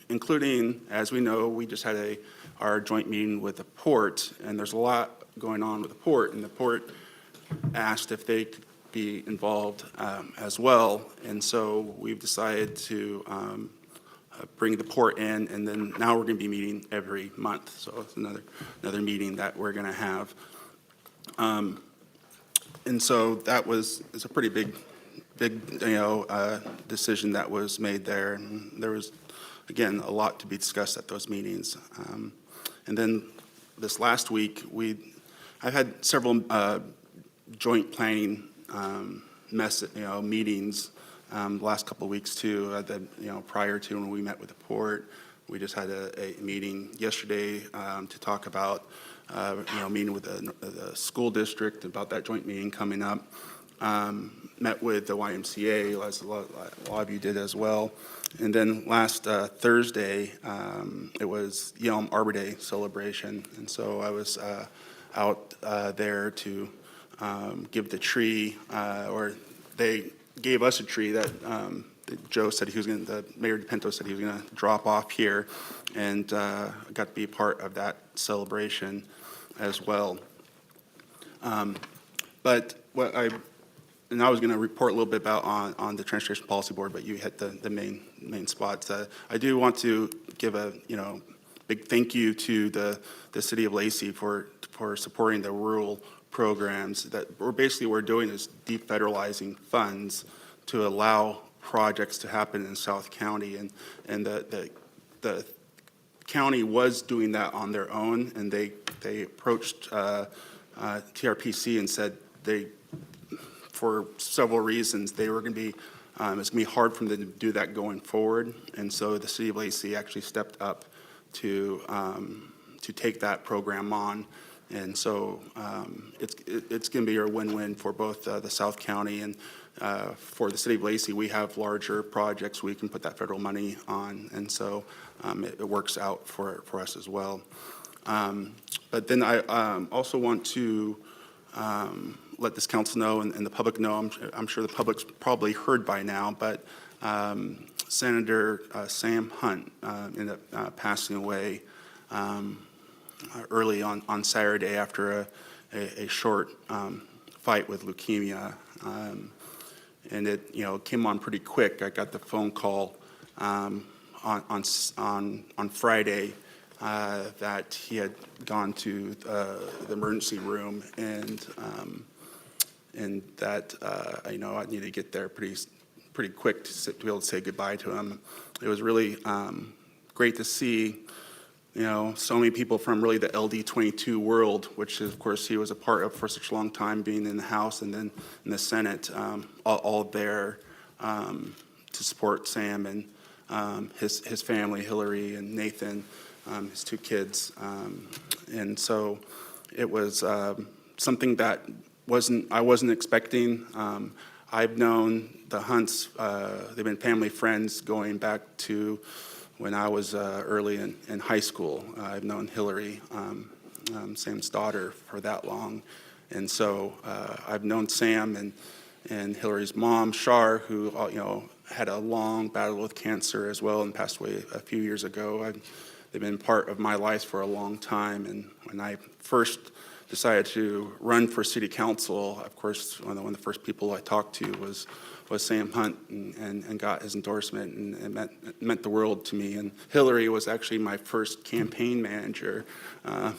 including, as we know, we just had our joint meeting with the port, and there's a lot going on with the port, and the port asked if they could be involved as well. And so we've decided to bring the port in, and then now we're going to be meeting every month. So it's another meeting that we're going to have. And so it's a pretty big decision that was made there. And there was, again, a lot to be discussed at those meetings. And then this last week, I've had several joint planning meetings the last couple of weeks too. Prior to when we met with the port, we just had a meeting yesterday to talk about meeting with the school district about that joint meeting coming up. Met with the YMCA, as a lot of you did as well. And then last Thursday, it was Yelm Arbor Day celebration. And so I was out there to give the tree, or they gave us a tree that Joe said Mayor DePinto said he was going to drop off here, and got to be a part of that celebration as well. But I was going to report a little bit about on the Transportation Policy Board, but you hit the main spots. I do want to give a big thank you to the City of Lacey for supporting the rural programs. That we're doing is defederalizing funds to allow projects to happen in South County, and the county was doing that on their own, and they approached TRPC and said for several reasons they were going to be it's going to be hard for them to do that going forward. And so the City of Lacey actually stepped up to take that program on. And so it's going to be a win-win for both the South County and for the City of Lacey. We have larger projects we can put that federal money on, and so it works out for us as well. But then I also want to let this council know and the public know, I'm sure the public's probably heard by now, but Senator Sam Hunt ended up passing away early on Saturday after a short fight with leukemia. And it came on pretty quick. I got the phone call on Friday that he had gone to the emergency room, and that I needed to get there pretty quick to be able to say goodbye to him. It was really great to see so many people from really the LD22 world, which of course he was a part of for such a long time, being in the House and then in the Senate, all there to support Sam and his family, Hillary and Nathan, his 2 kids. And so it was something that I wasn't expecting. I've known the Hunts, they've been family friends going back to when I was early in high school. I've known Hillary, Sam's daughter, for that long. And so I've known Sam and Hillary's mom, Shar, who had a long battle with cancer as well and passed away a few years ago. They've been part of my life for a long time. And when I first decided to run for city council, of course, one of the first people I talked to was Sam Hunt, and got his endorsement, and it meant the world to me. And Hillary was actually my first campaign manager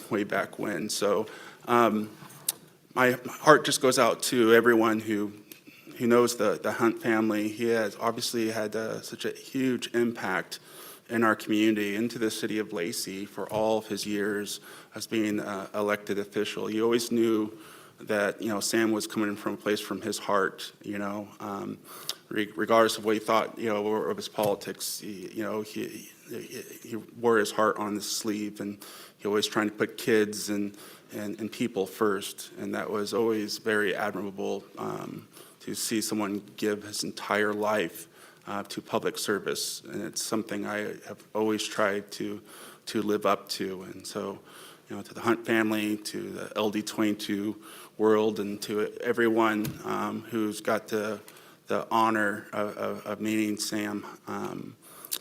way back when. So my heart just goes out to everyone who knows the Hunt family. He has obviously had such a huge impact in our community, into the city of Lacey, for all of his years as being an elected official. You always knew that, Sam was coming from a place from his heart, regardless of what he thought, of his politics. He wore his heart on his sleeve, and he always trying to put kids and people first. And that was always very admirable, to see someone give his entire life to public service. And it's something I have always tried to live up to. And so, to the Hunt family, to the LD22 world, and to everyone who's got the honor of meeting Sam,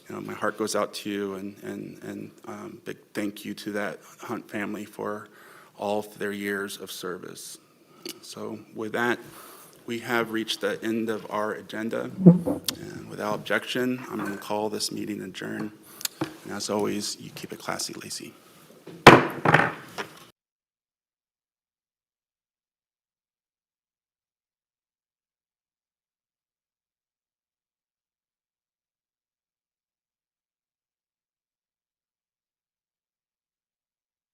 my heart goes out to you, and big thank you to that Hunt family for all of their years of service. So with that, we have reached the end of our agenda, and without objection, I'm going to call this meeting adjourned. And as always, you keep it classy, Lacey.